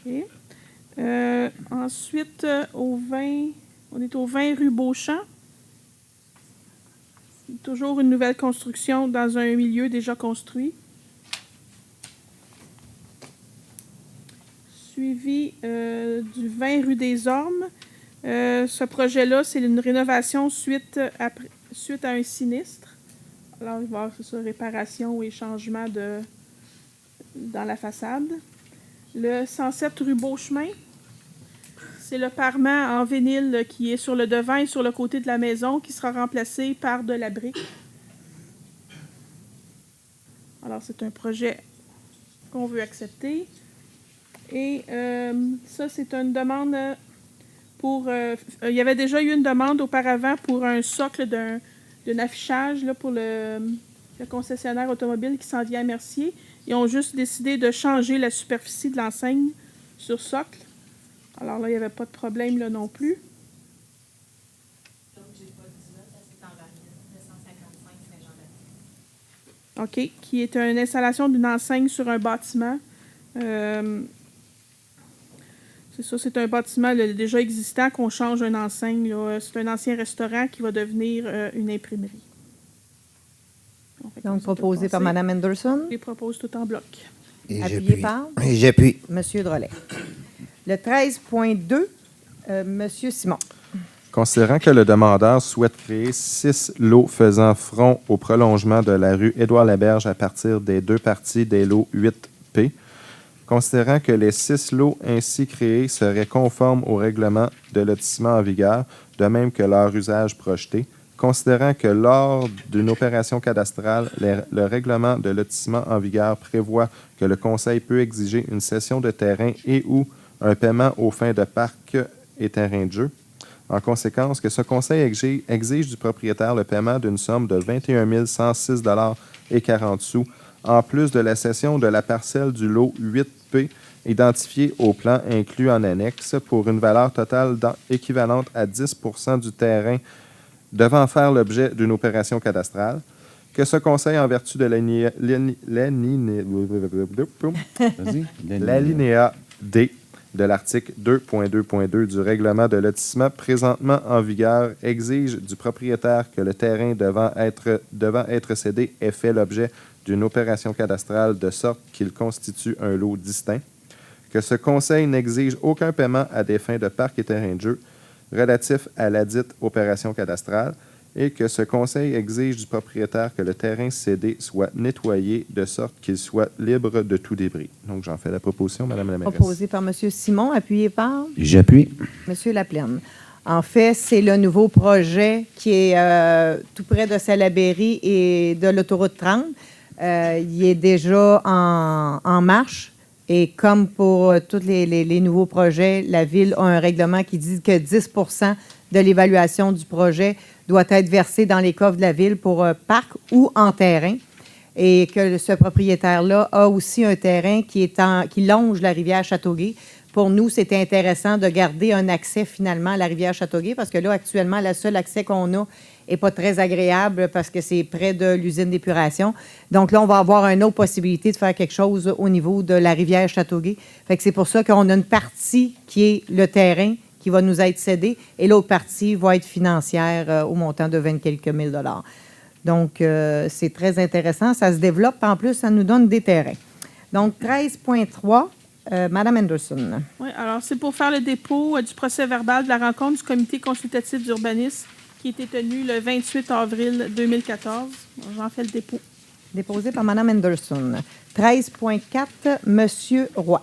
OK. Ensuite, on est au 20 rue Beauchamp. Toujours une nouvelle construction dans un milieu déjà construit. Suivi du 20 rue des Ormes. Ce projet-là, c'est une rénovation suite à un sinistre. Alors, il va y avoir ça, réparation et changement dans la façade. Le 107 rue Beauchemin. C'est le parement en vinyle qui est sur le devant et sur le côté de la maison qui sera remplacé par de la brique. Alors, c'est un projet qu'on veut accepter. Et ça, c'est une demande pour... il y avait déjà eu une demande auparavant pour un socle d'un affichage là, pour le concessionnaire automobile qui s'en vient à Mercier. Ils ont juste décidé de changer la superficie de l'enseigne sur socle. Alors là, il n'y avait pas de problème là non plus. Donc, j'ai pas dit là, c'est en variété 255 Saint-Jean-Baptiste. OK, qui est une installation d'une enseigne sur un bâtiment. C'est ça, c'est un bâtiment là, déjà existant qu'on change une enseigne. C'est un ancien restaurant qui va devenir une imprimerie. Donc, proposé par Mme Anderson. Je les propose tout en bloc. Et Appuyé par Et j'appuie. M. Drolet. Le 13.2, M. Simon. Considérant que le demandeur souhaite créer 6 lots faisant front au prolongement de la rue Édouard-Laberge à partir des deux parties des lots 8P, considérant que les 6 lots ainsi créés seraient conformes au règlement de lotissement en vigueur, de même que leur usage projeté, considérant que lors d'une opération cadastrale, le règlement de lotissement en vigueur prévoit que le Conseil peut exiger une cession de terrain et ou un paiement aux fins de parc et terrain de jeu. En conséquence, que ce Conseil exige du propriétaire le paiement d'une somme de 21 106,40 $, en plus de la cession de la parcelle du lot 8P identifiée au plan inclus en annexe pour une valeur totale équivalente à 10 % du terrain devant faire l'objet d'une opération cadastrale, que ce Conseil, en vertu de l'alinéa D de l'article 2.2.2 du règlement de lotissement présentement en vigueur, exige du propriétaire que le terrain devant être cédé ait fait l'objet d'une opération cadastrale de sorte qu'il constitue un lot distinct, que ce Conseil n'exige aucun paiement à des fins de parc et terrain de jeu relatif à ladite opération cadastrale et que ce Conseil exige du propriétaire que le terrain cédé soit nettoyé de sorte qu'il soit libre de tout débris. Donc, j'en fais la proposition, Mme la mairesse. Proposé par M. Simon, appuyé par J'appuie. M. Laplaine. En fait, c'est le nouveau projet qui est tout près de Salaberry et de l'autoroute 30. Il est déjà en marche. Et comme pour tous les nouveaux projets, la Ville a un règlement qui dit que 10 % de l'évaluation du projet doit être versé dans les coffres de la Ville pour parc ou en terrain. Et que ce propriétaire-là a aussi un terrain qui longe la rivière Châteauguay pour nous, c'était intéressant de garder un accès finalement à la rivière Châteauguay parce que là, actuellement, le seul accès qu'on a n'est pas très agréable parce que c'est près de l'usine d'épuration. Donc là, on va avoir une autre possibilité de faire quelque chose au niveau de la rivière Châteauguay. Fait que c'est pour ça qu'on a une partie qui est le terrain qui va nous être cédé et l'autre partie va être financière au montant de 20 quelques mille dollars. Donc, c'est très intéressant. Ça se développe. En plus, ça nous donne des terrains. Donc, 13.3, Mme Anderson. Oui, alors c'est pour faire le dépôt du procès-verbal de la rencontre du comité consultatif d'urbanisme qui a été tenue le 28 avril 2014. J'en fais le dépôt. Déposé par Mme Anderson. 13.4, M. Roy.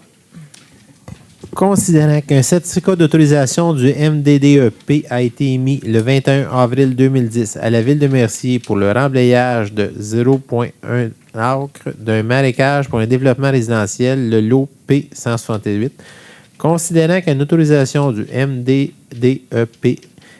Considérant qu'un certificat d'autorisation du MDDEP a été émis le 21 avril 2010 à la Ville de Mercier pour le remblayage de 0,1 acre d'un marécage pour un développement résidentiel, le lot P168, considérant qu'une autorisation du MDDEP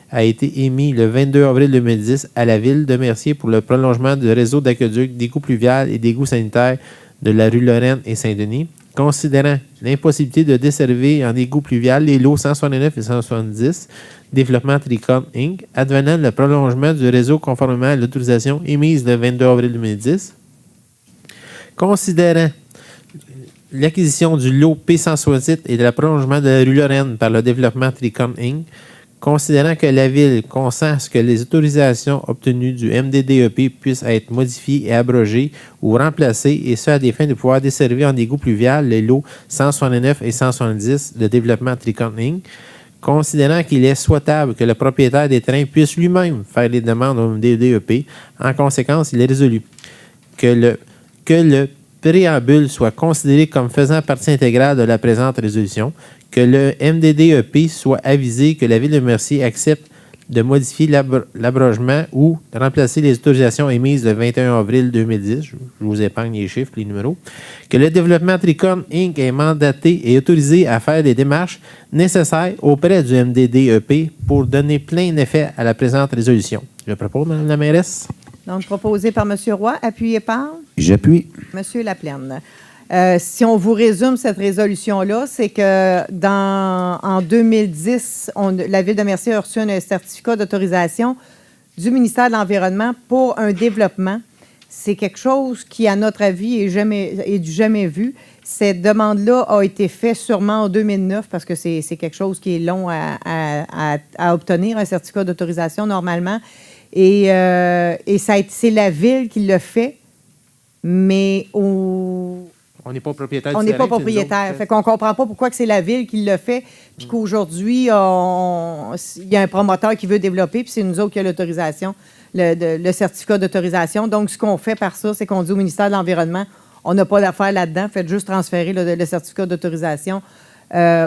a été émise le 22 avril 2010 à la Ville de Mercier pour le prolongement du réseau d'aqueducs, d'égouts pluviales et d'égouts sanitaires de la rue Lorraine et Saint-Denis, considérant l'impossibilité de desservir en égout pluvial les lots 169 et 170, Développement Tricom Inc., advenant le prolongement du réseau conformément à l'autorisation émise le 22 avril 2010, considérant l'acquisition du lot P168 et de la prolongement de la rue Lorraine par le Développement Tricom Inc., considérant que la Ville consent à ce que les autorisations obtenues du MDDEP puissent être modifiées et abrogées ou remplacées, et ce à des fins de pouvoir desservir en égout pluvial les lots 169 et 170 de Développement Tricom Inc., considérant qu'il est souhaitable que le propriétaire des terrains puisse lui-même faire les demandes au MDDEP. En conséquence, il est résolu que le préambule soit considéré comme faisant partie intégrale de la présente résolution, que le MDDEP soit avisé que la Ville de Mercier accepte de modifier l'abrogement ou de remplacer les autorisations émises le 21 avril 2010, je vous épargne les chiffres, les numéros, que le Développement Tricom Inc. est mandaté et autorisé à faire des démarches nécessaires auprès du MDDEP pour donner plein effet à la présente résolution. Je propose, Mme la mairesse. Donc, proposé par M. Roy, appuyé par J'appuie. M. Laplaine. Si on vous résume cette résolution-là, c'est que en 2010, la Ville de Mercier a reçu un certificat d'autorisation du ministère de l'Environnement pour un développement. C'est quelque chose qui, à notre avis, est du jamais vu. Cette demande-là a été faite sûrement en 2009 parce que c'est quelque chose qui est long à obtenir, un certificat d'autorisation normalement. Et c'est la Ville qui le fait, mais on n'est pas propriétaire du on n'est pas propriétaire. Fait qu'on ne comprend pas pourquoi que c'est la Ville qui le fait, puis qu'aujourd'hui, il y a un promoteur qui veut développer, puis c'est nous autres qui avons l'autorisation, le certificat d'autorisation. Donc, ce qu'on fait par ça, c'est qu'on dit au ministère de l'Environnement, on n'a pas d'affaire là-dedans, faites juste transférer le certificat d'autorisation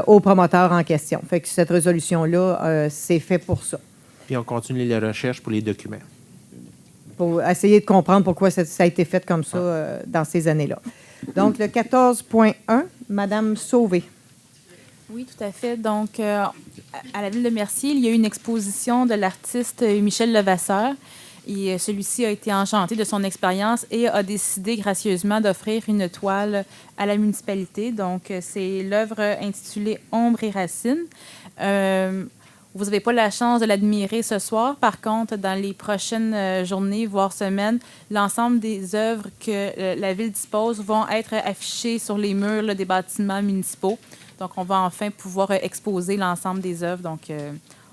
au promoteur en question. Fait que cette résolution-là, c'est fait pour ça. Puis on continue les recherches pour les documents. Pour essayer de comprendre pourquoi ça a été fait comme ça dans ces années-là. Donc, le 14.1, Mme Sauvé. Oui, tout à fait. Donc, à la Ville de Mercier, il y a eu une exposition de l'artiste Michel Levasseur. Et celui-ci a été enchanté de son expérience et a décidé gracieusement d'offrir une toile à la municipalité. Donc, c'est l'œuvre intitulée « Ombre et racines ». Vous n'avez pas la chance de l'admirer ce soir. Par contre, dans les prochaines journées, voire semaines, l'ensemble des œuvres que la Ville dispose vont être affichées sur les murs là, des bâtiments municipaux. Donc, on va enfin pouvoir exposer l'ensemble des œuvres. Donc,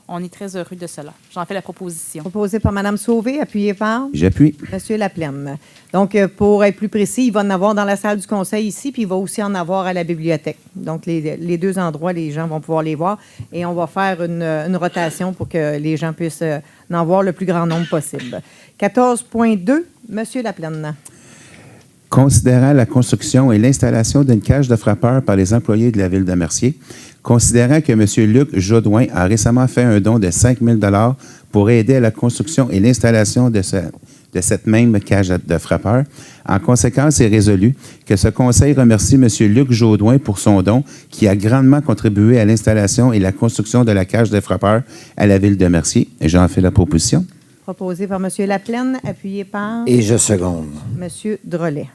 on est très heureux de cela. J'en fais la proposition. Proposé par Mme Sauvé, appuyé par J'appuie. M. Laplaine. Donc, pour être plus précis, il va en avoir dans la salle du conseil ici, puis il va aussi en avoir à la bibliothèque. Donc, les deux endroits, les gens vont pouvoir les voir. Et on va faire une rotation pour que les gens puissent en voir le plus grand nombre possible. 14.2, M. Laplaine. Considérant la construction et l'installation d'une cage de frappeurs par les employés de la Ville de Mercier, considérant que M. Luc Jodoin a récemment fait un don de 5 000 $ pour aider à la construction et l'installation de cette même cage de frappeurs, en conséquence, il est résolu que ce conseil remercie M. Luc Jodoin pour son don qui a grandement contribué à l'installation et la construction de la cage de frappeurs à la Ville de Mercier. Et j'en fais la proposition. Proposé par M. Laplaine, appuyé par Et je seconde. M. Drolet.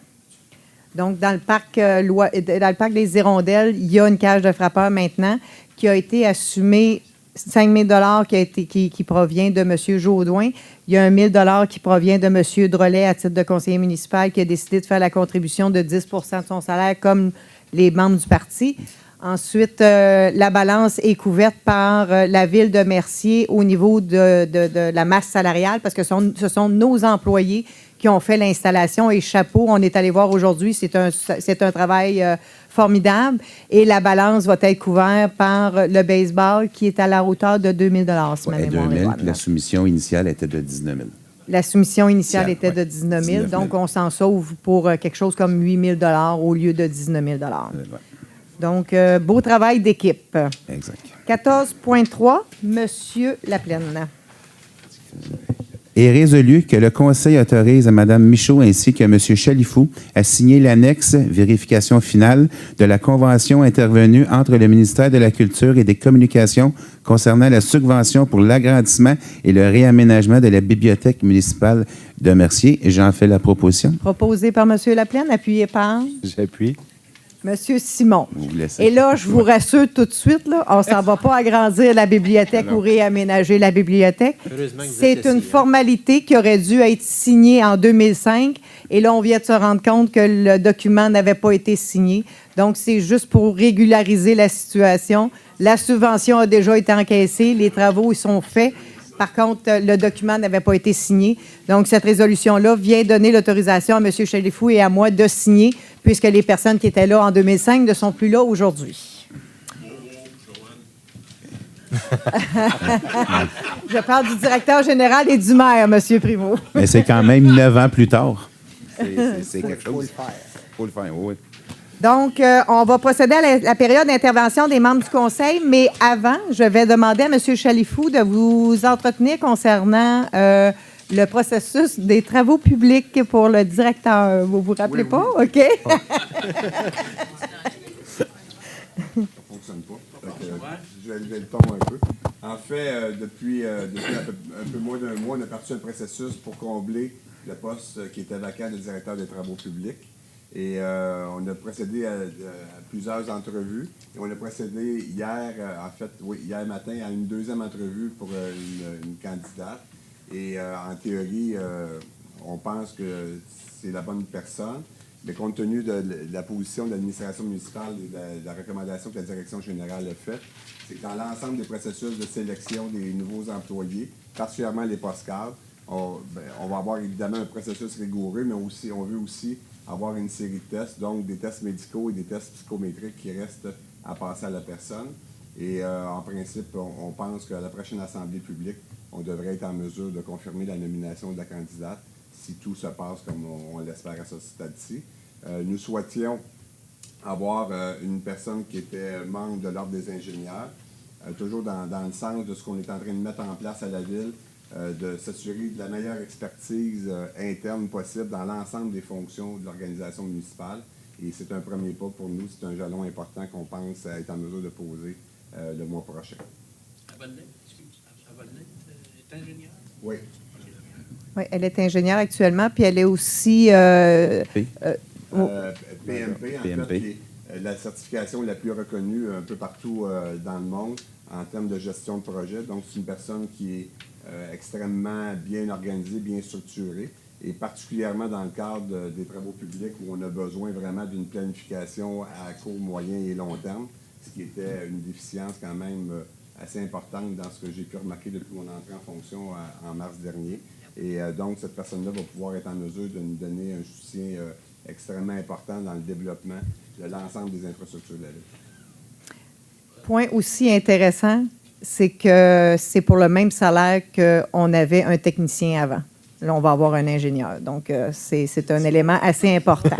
Donc, dans le parc des Hirondelles, il y a une cage de frappeurs maintenant qui a été assumée 5 000 qui provient de M. Jaudoin. Il y a 1 000 qui provient de M. Drolet à titre de conseiller municipal qui a décidé de faire la contribution de 10 de son salaire comme les membres du parti. Ensuite, la balance est couverte par la ville de Mercier au niveau de la masse salariale parce que ce sont nos employés qui ont fait l'installation et chapeau, on est allé voir aujourd'hui, c'est un travail formidable et la balance va être couverte par le baseball qui est à la hauteur de 2 000 si ma mémoire est bonne. La soumission initiale était de 19 000. La soumission initiale était de 19 000, donc on s'en sauve pour quelque chose comme 8 000 au lieu de 19 000 Donc, beau travail d'équipe. Exact. 14.3, Monsieur Laplaine. Est résolu que le Conseil autorise à Mme Michaud ainsi qu'à M. Chalifou à signer l'annexe vérification finale de la convention intervenue entre le ministère de la Culture et des Communications concernant la subvention pour l'agrandissement et le réaménagement de la bibliothèque municipale de Mercier. J'en fais la proposition. Proposé par M. Laplaine, appuyé par J'appuie. M. Simon. Vous laissez. Et là, je vous rassure tout de suite, là, on ne s'en va pas agrandir la bibliothèque ou réaménager la bibliothèque. Heureusement que vous C'est êtes une assis, hein. formalité qui aurait dû être signée en 2005. Et là, on vient de se rendre compte que le document n'avait pas été signé. Donc, c'est juste pour régulariser la situation. La subvention a déjà été encaissée. Les travaux, ils sont faits. Par contre, le document n'avait pas été signé. Donc, cette résolution-là vient donner l'autorisation à M. Chalifou et à moi de signer, puisque les personnes qui étaient là en 2005 ne sont plus là aujourd'hui. Je parle du directeur général et du maire, M. Primo. Mais c'est quand même 9 ans plus tard. C'est quelque chose. Il faut le faire, oui. Donc, on va procéder à la période d'intervention des membres du conseil, mais avant, je vais demander à M. Chalifou de vous entretenir concernant le processus des travaux publics pour le directeur. Vous vous rappelez pas? OK. Ça ne fonctionne pas. Je vais lever le ton un peu. En fait, depuis un peu moins d'un mois, on a parti un processus pour combler le poste qui était vacant de directeur des travaux publics. Et on a procédé à plusieurs entrevues. Et on a procédé hier matin, à une deuxième entrevue pour une candidate. Et en théorie, on pense que c'est la bonne personne. Mais compte tenu de la position de l'administration municipale et de la recommandation que la direction générale a faite, c'est que dans l'ensemble des processus de sélection des nouveaux employés, particulièrement les postes cadres, on va avoir évidemment un processus rigoureux, mais aussi, on veut aussi avoir une série de tests, donc des tests médicaux et des tests psychométriques qui restent à passer à la personne. Et en principe, on pense qu'à la prochaine assemblée publique, on devrait être en mesure de confirmer la nomination de la candidate si tout se passe comme on l'espère à ce stade-ci. Nous souhaitions avoir une personne qui était membre de l'Ordre des ingénieurs, toujours dans le sens de ce qu'on est en train de mettre en place à la Ville, de s'assurer de la meilleure expertise interne possible dans l'ensemble des fonctions de l'organisation municipale. Et c'est un premier pas pour nous, c'est un jalon important qu'on pense être en mesure de poser le mois prochain. Avolnet est ingénieure? Oui. Oui, elle est ingénieure actuellement, puis elle est aussi... PMP, en fait, qui est la certification la plus reconnue un peu partout dans le monde en termes de gestion de projet. Donc, c'est une personne qui est extrêmement bien organisée, bien structurée, et particulièrement dans le cadre des travaux publics où on a besoin vraiment d'une planification à court, moyen et long terme, ce qui était une déficience quand même assez importante dans ce que j'ai pu remarquer depuis mon entrée en fonction en mars dernier. Et donc, cette personne-là va pouvoir être en mesure de nous donner un soutien extrêmement important dans le développement de l'ensemble des infrastructures de la ville. Point aussi intéressant, c'est que c'est pour le même salaire qu'on avait un technicien avant. Là, on va avoir un ingénieur. Donc, c'est un élément assez important.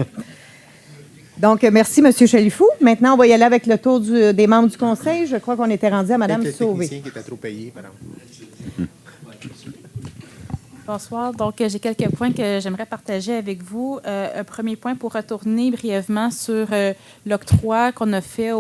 Donc, merci, M. Chalifou. Maintenant, on va y aller avec le tour des membres du conseil. Je crois qu'on était rendu à Mme Sauvé. Le technicien qui était trop payé, par exemple. Bonsoir. Donc, j'ai quelques points que j'aimerais partager avec vous. Un premier point pour retourner brièvement sur l'octroi qu'on a fait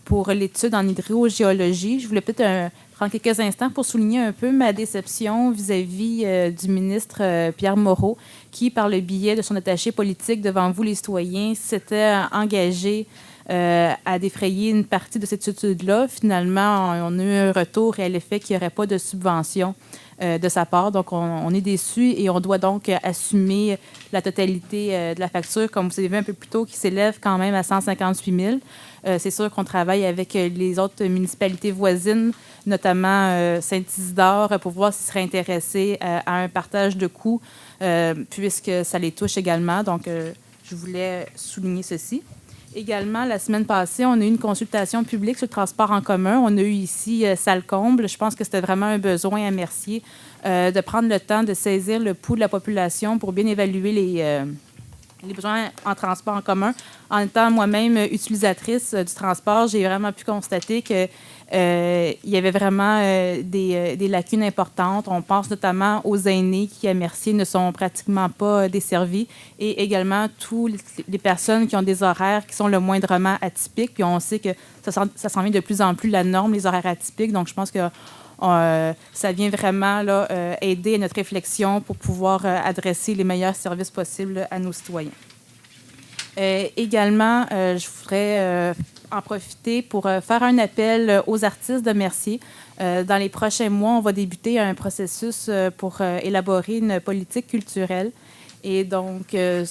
pour l'étude en hydrogéologie. Je voulais peut-être prendre quelques instants pour souligner un peu ma déception vis-à-vis du ministre Pierre Moreau, qui, par le biais de son attaché politique devant vous, les citoyens, s'était engagé à défrayer une partie de cette étude-là. Finalement, on a eu un retour à l'effet qu'il n'y aurait pas de subvention de sa part. Donc, on est déçus et on doit donc assumer la totalité de la facture, comme vous avez vu un peu plus tôt, qui s'élève quand même à 158 000. C'est sûr qu'on travaille avec les autres municipalités voisines, notamment Saint-Isidore, pour voir s'ils seraient intéressés à un partage de coûts, puisque ça les touche également. Donc, je voulais souligner ceci. Également, la semaine passée, on a eu une consultation publique sur le transport en commun. On a eu ici salle comble. Je pense que c'était vraiment un besoin à Mercier de prendre le temps de saisir le pouls de la population pour bien évaluer les besoins en transport en commun. En étant moi-même utilisatrice du transport, j'ai vraiment pu constater que il y avait vraiment des lacunes importantes. On pense notamment aux aînés qui, à Mercier, ne sont pratiquement pas desservis et également toutes les personnes qui ont des horaires qui sont le moindrement atypiques. Puis on sait que ça s'en vient de plus en plus la norme, les horaires atypiques. Donc, je pense que ça vient vraiment là, aider à notre réflexion pour pouvoir adresser les meilleurs services possibles à nos citoyens. Également, je voudrais en profiter pour faire un appel aux artistes de Mercier. Dans les prochains mois, on va débuter un processus pour élaborer une politique culturelle. Et donc, je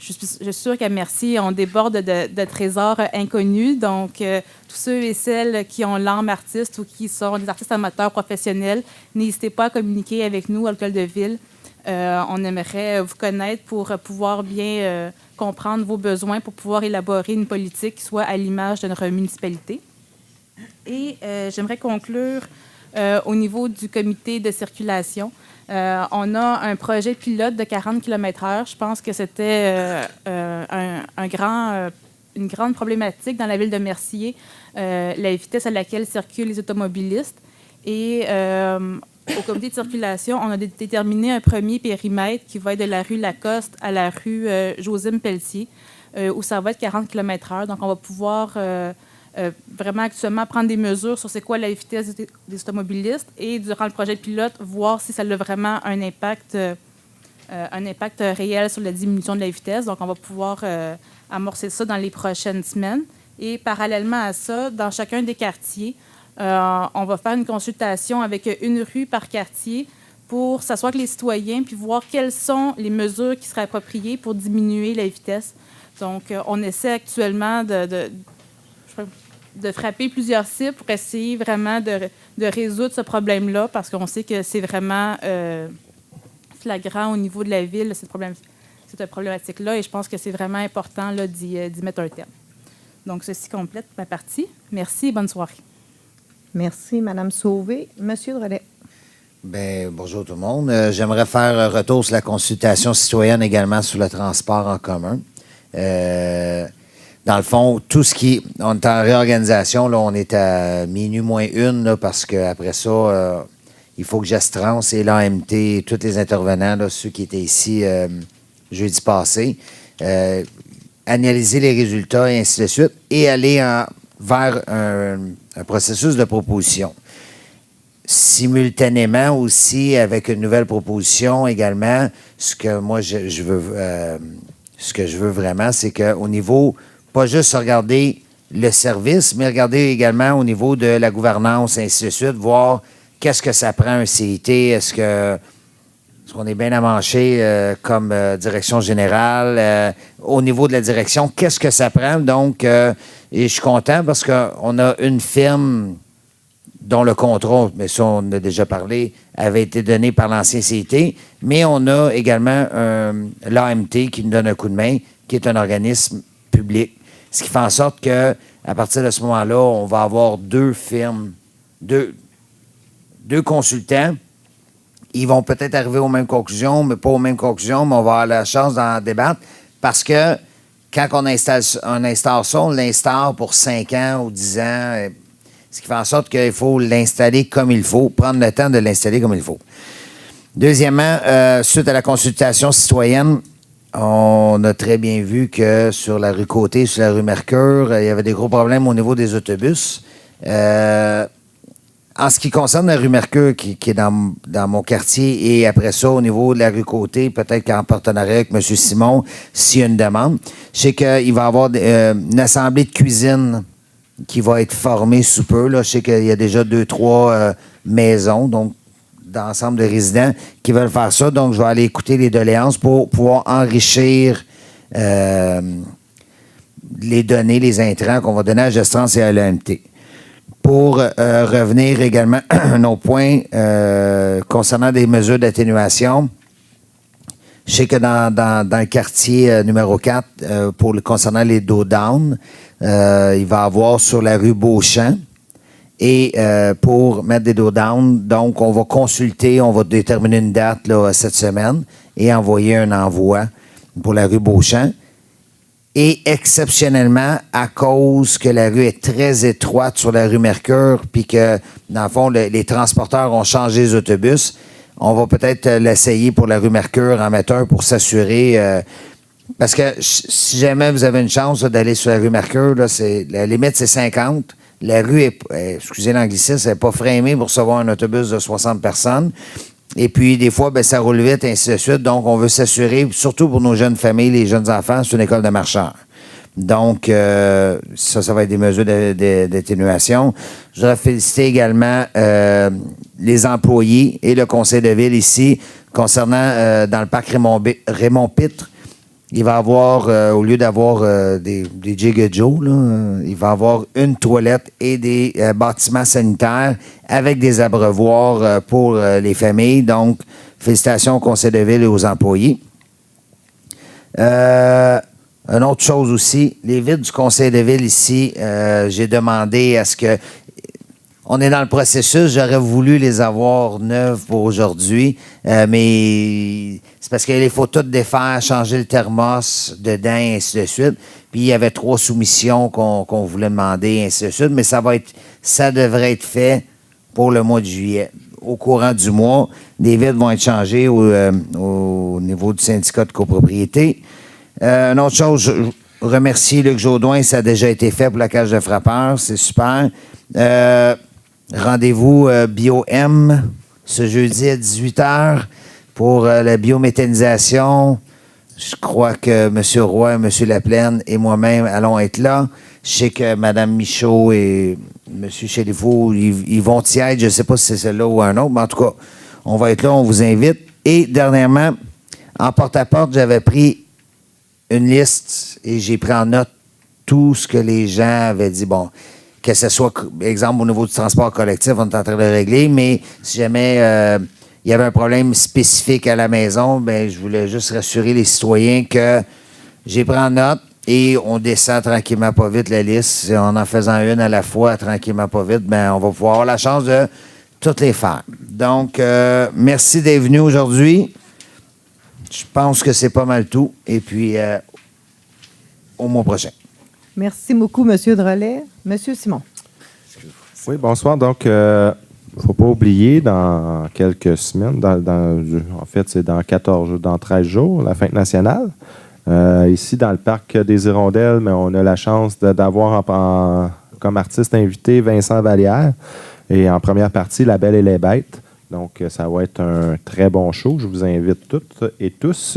suis sûre qu'à Mercier, on déborde de trésors inconnus. Donc, tous ceux et celles qui ont l'âme artiste ou qui sont des artistes amateurs professionnels, n'hésitez pas à communiquer avec nous à l'Hôtel de Ville. On aimerait vous connaître pour pouvoir bien comprendre vos besoins, pour pouvoir élaborer une politique qui soit à l'image de notre municipalité. Et j'aimerais conclure au niveau du comité de circulation. On a un projet pilote de 40 km/h. Je pense que c'était une grande problématique dans la ville de Mercier, la vitesse à laquelle circulent les automobilistes. Et au comité de circulation, on a déterminé un premier périmètre qui va être de la rue Lacoste à la rue Josime-Pelletier, où ça va être 40 km/h. Donc, on va pouvoir vraiment actuellement prendre des mesures sur c'est quoi la vitesse des automobilistes et, durant le projet pilote, voir si ça a vraiment un impact réel sur la diminution de la vitesse. Donc, on va pouvoir amorcer ça dans les prochaines semaines. Et parallèlement à ça, dans chacun des quartiers, on va faire une consultation avec une rue par quartier pour s'asseoir avec les citoyens puis voir quelles sont les mesures qui seraient appropriées pour diminuer la vitesse. Donc, on essaie actuellement de frapper plusieurs cibles pour essayer vraiment de résoudre ce problème-là parce qu'on sait que c'est vraiment flagrant au niveau de la ville, cette problématique-là, et je pense que c'est vraiment important là, d'y mettre un terme. Donc, ceci complète ma partie. Merci et bonne soirée. Merci, Mme Sauvé. Monsieur Drolet. Bien, bonjour tout le monde. J'aimerais faire un retour sur la consultation citoyenne également sur le transport en commun. Dans le fond, tout ce qui... On est en réorganisation, là, on est à minuit moins une, là, parce qu'après ça, il faut que Gestrans et l'AMT, tous les intervenants, là, ceux qui étaient ici jeudi passé, analyser les résultats et ainsi de suite, et aller vers un processus de proposition. Simultanément aussi, avec une nouvelle proposition également, ce que moi, je veux vraiment, c'est qu'au niveau... Pas juste regarder le service, mais regarder également au niveau de la gouvernance, et ainsi de suite, voir qu'est-ce que ça prend un CIT, est-ce qu'on est bien amanché comme direction générale, au niveau de la direction, qu'est-ce que ça prend? Donc, et je suis content parce qu'on a une firme dont le contrat, mais ça on en a déjà parlé, avait été donné par l'ancien CIT, mais on a également l'AMT qui nous donne un coup de main, qui est un organisme public. Ce qui fait en sorte qu'à partir de ce moment-là, on va avoir deux firmes, deux consultants. Ils vont peut-être arriver aux mêmes conclusions, mais pas aux mêmes conclusions, mais on va avoir la chance d'en débattre parce que quand on instaure ça, on l'instaure pour 5 ans ou 10 ans, ce qui fait en sorte qu'il faut l'installer comme il faut, prendre le temps de l'installer comme il faut. Deuxièmement, suite à la consultation citoyenne, on a très bien vu que sur la rue Côté, sur la rue Mercure, il y avait des gros problèmes au niveau des autobus. En ce qui concerne la rue Mercure, qui est dans mon quartier, et après ça, au niveau de la rue Côté, peut-être qu'en partenariat avec M. Simon, s'il y a une demande, je sais qu'il va y avoir une assemblée de cuisine qui va être formée sous peu. Là. Je sais qu'il y a déjà 2-3 maisons, donc d'ensemble de résidents qui veulent faire ça. Donc, je vais aller écouter les doléances pour pouvoir enrichir les données, les intrants qu'on va donner à Gestrance et à l'EMT. Pour revenir également à un autre point concernant des mesures d'atténuation, je sais que dans le quartier numéro 4, concernant les dos down, il va y avoir sur la rue Beauchamp. Et pour mettre des dos down, donc on va consulter, on va déterminer une date là, cette semaine et envoyer un envoi pour la rue Beauchamp. Et exceptionnellement, à cause que la rue est très étroite sur la rue Mercure, puis que, dans le fond, les transporteurs ont changé les autobus, on va peut-être l'essayer pour la rue Mercure en mettre un pour s'assurer. Parce que si jamais vous avez une chance là, d'aller sur la rue Mercure, là, la limite, c'est 50. La rue est, excusez l'anglicisme, elle n'est pas framée pour recevoir un autobus de 60 personnes. Et puis, des fois, ça roule vite, ainsi de suite. Donc, on veut s'assurer, surtout pour nos jeunes familles, les jeunes enfants, c'est une école de marcheurs. Donc, ça va être des mesures d'atténuation. Je voudrais féliciter également les employés et le conseil de ville ici, concernant dans le parc Raymond-Pitre. Il va y avoir, au lieu d'avoir des Jig Joe, il va y avoir une toilette et des bâtiments sanitaires avec des abreuvoirs pour les familles. Donc, félicitations au conseil de ville et aux employés. Une autre chose aussi, les vitres du conseil de ville ici, j'ai demandé à ce que... On est dans le processus, j'aurais voulu les avoir neuves pour aujourd'hui, mais c'est parce qu'il faut tout défaire, changer le thermos dedans, et ainsi de suite. Puis il y avait 3 soumissions qu'on voulait demander, et ainsi de suite, mais ça devrait être fait pour le mois de juillet. Au courant du mois, les vitres vont être changées au niveau du syndicat de copropriété. Une autre chose, je remercie Luc Jaudoin, ça a déjà été fait pour la cage de frappeurs, c'est super. Rendez-vous BioM ce jeudi à 18h pour la biométhanisation. Je crois que M. Roy, M. Laplaine et moi-même allons être là. Je sais que Mme Michaud et M. Chéliveau, ils vont y être. Je ne sais pas si c'est celle-là ou un autre, mais en tout cas, on va être là, on vous invite. Et dernièrement, en porte-à-porte, j'avais pris une liste et j'ai pris en note tout ce que les gens avaient dit. Bon, que ce soit, exemple, au niveau du transport collectif, on est en train de le régler, mais si jamais il y avait un problème spécifique à la maison, je voulais juste rassurer les citoyens que j'ai pris en note et on descend tranquillement pas vite la liste. En faisant une à la fois, tranquillement pas vite, on va pouvoir avoir la chance de toutes les faire. Donc, merci d'être venu aujourd'hui. Je pense que c'est pas mal tout. Et puis, au mois prochain. Merci beaucoup, M. Drolet. M. Simon. Oui, bonsoir. Donc, il ne faut pas oublier, dans quelques semaines, en fait, c'est dans 13 jours, la fête nationale. Ici, dans le parc des Hirondelles, mais on a la chance d'avoir comme artiste invité Vincent Vallière. Et en première partie, La Belle et les Bêtes. Donc, ça va être un très bon show. Je vous invite toutes et tous.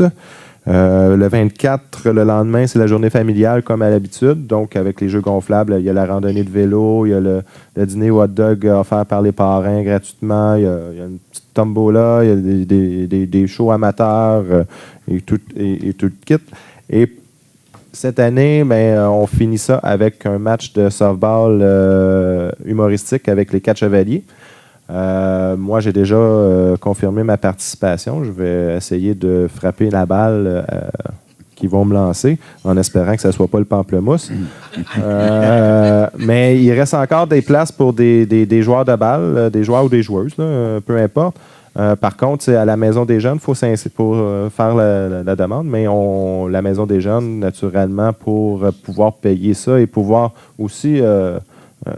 Le 24, le lendemain, c'est la journée familiale comme à l'habitude. Donc, avec les jeux gonflables, il y a la randonnée de vélo, il y a le dîner au hot dog offert par les parrains gratuitement, il y a une petite tombola, il y a des shows amateurs et tout le kit. Et cette année, on finit ça avec un match de softball humoristique avec les 4 chevaliers. Moi, j'ai déjà confirmé ma participation. Je vais essayer de frapper la balle qu'ils vont me lancer en espérant que ce ne soit pas le pamplemousse. Mais il reste encore des places pour des joueurs de balle, des joueurs ou des joueuses, là, peu importe. Par contre, c'est à la Maison des Jeunes, pour faire la demande, mais la Maison des Jeunes, naturellement, pour pouvoir payer ça et pouvoir aussi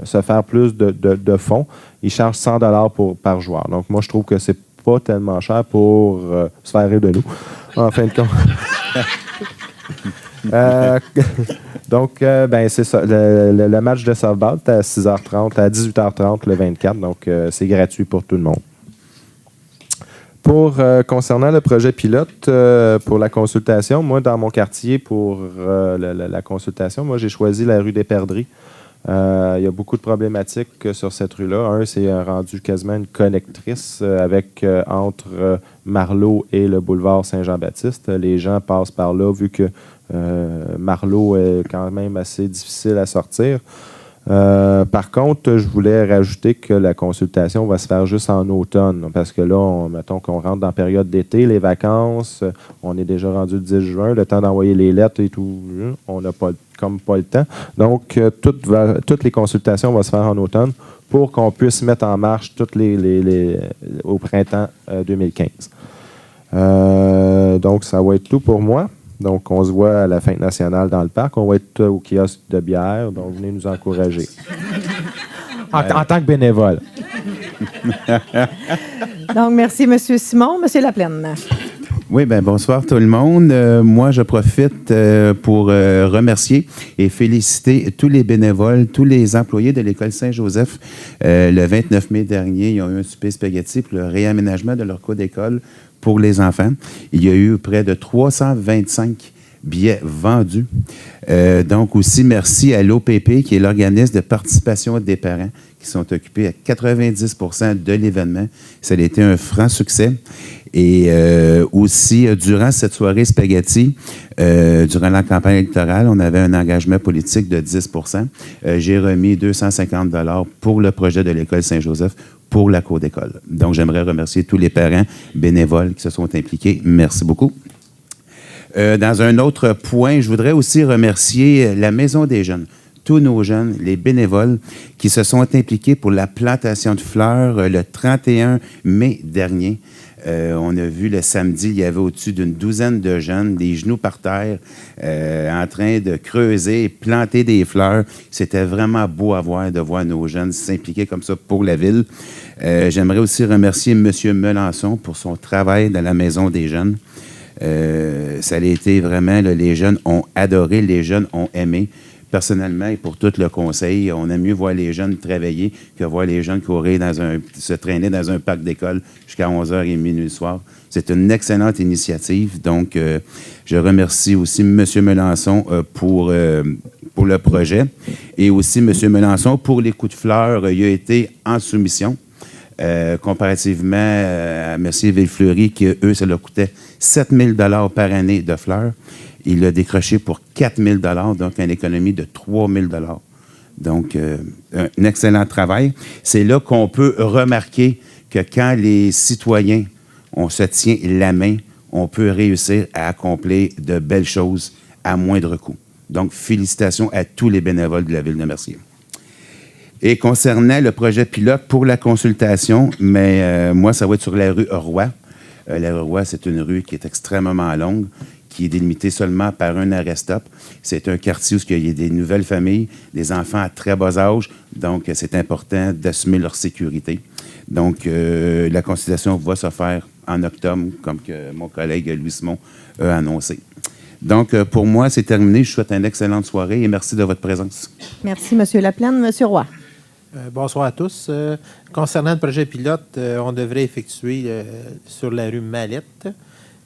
se faire plus de fonds, ils chargent 100 $ par joueur. Donc, moi, je trouve que c'est pas tellement cher pour se faire rire de nous, en fin de compte. Donc, c'est ça. Le match de softball est à 6h30, à 18h30 le 24. Donc, c'est gratuit pour tout le monde. Concernant le projet pilote pour la consultation, moi, dans mon quartier, pour la consultation, moi, j'ai choisi la rue des Perdrix. Il y a beaucoup de problématiques sur cette rue-là. C'est rendu quasiment une connectrice entre Marleau et le boulevard Saint-Jean-Baptiste. Les gens passent par là vu que Marleau est quand même assez difficile à sortir. Par contre, je voulais rajouter que la consultation va se faire juste en automne, parce que là, mettons qu'on rentre dans la période d'été, les vacances, on est déjà rendu le 10 juin, le temps d'envoyer les lettres et tout, on n'a pas le temps. Donc, toutes les consultations vont se faire en automne pour qu'on puisse mettre en marche toutes au printemps 2015. Donc, ça va être tout pour moi. Donc, on se voit à la fête nationale dans le parc. On va être au kiosque de bière. Donc, venez nous encourager. En tant que bénévole. Donc, merci, M. Simon. M. Laplaine. Oui, bonsoir tout le monde. Moi, je profite pour remercier et féliciter tous les bénévoles, tous les employés de l'École Saint-Joseph. Le 29 mai dernier, ils ont eu un souper spaghetti pour le réaménagement de leur cours d'école pour les enfants. Il y a eu près de 325 billets vendus. Donc aussi, merci à l'OPP, qui est l'organisme de participation des parents, qui sont occupés à 90 % de l'événement. Ça a été un franc succès. Et aussi, durant cette soirée spaghetti, durant la campagne électorale, on avait un engagement politique de 10 %. J'ai remis 250 $ pour le projet de l'École Saint-Joseph pour la cour d'école. Donc, j'aimerais remercier tous les parents bénévoles qui se sont impliqués. Merci beaucoup. Dans un autre point, je voudrais aussi remercier la Maison des jeunes, tous nos jeunes, les bénévoles qui se sont impliqués pour la plantation de fleurs le 31 mai dernier. On a vu le samedi, il y avait au-dessus d'une douzaine de jeunes, des genoux par terre, en train de creuser et planter des fleurs. C'était vraiment beau à voir, de voir nos jeunes s'impliquer comme ça pour la ville. J'aimerais aussi remercier M. Melançon pour son travail dans la Maison des jeunes. Ça a été vraiment, là, les jeunes ont adoré, les jeunes ont aimé. Personnellement, et pour tout le conseil, on aime mieux voir les jeunes travailler que voir les jeunes courir se traîner dans un parc d'école jusqu'à 11h30 le soir. C'est une excellente initiative. Donc, je remercie aussi M. Melançon pour le projet et aussi M. Melançon pour les coups de fleurs. Il a été en soumission. Comparativement à M. Villefleury, qui, eux, ça leur coûtait 7 000 $ par année de fleurs. Il l'a décroché pour 4 000 $, donc une économie de 3 000 $. Donc, un excellent travail. C'est là qu'on peut remarquer que quand les citoyens, on se tient la main, on peut réussir à accomplir de belles choses à moindre coût. Donc, félicitations à tous les bénévoles de la Ville de Mercier. Et concernant le projet pilote pour la consultation, moi, ça va être sur la rue Roy. La rue Roy, c'est une rue qui est extrêmement longue, qui est délimitée seulement par un arrêt-stop. C'est un quartier où il y a des nouvelles familles, des enfants à très bas âge, donc c'est important d'assumer leur sécurité. Donc, la consultation va se faire en octobre, comme que mon collègue Louis Simon a annoncé. Donc, pour moi, c'est terminé. Je vous souhaite une excellente soirée et merci de votre présence. Merci, M. Laplaine. M. Roy. Bonsoir à tous. Concernant le projet pilote, on devrait effectuer sur la rue Mallette.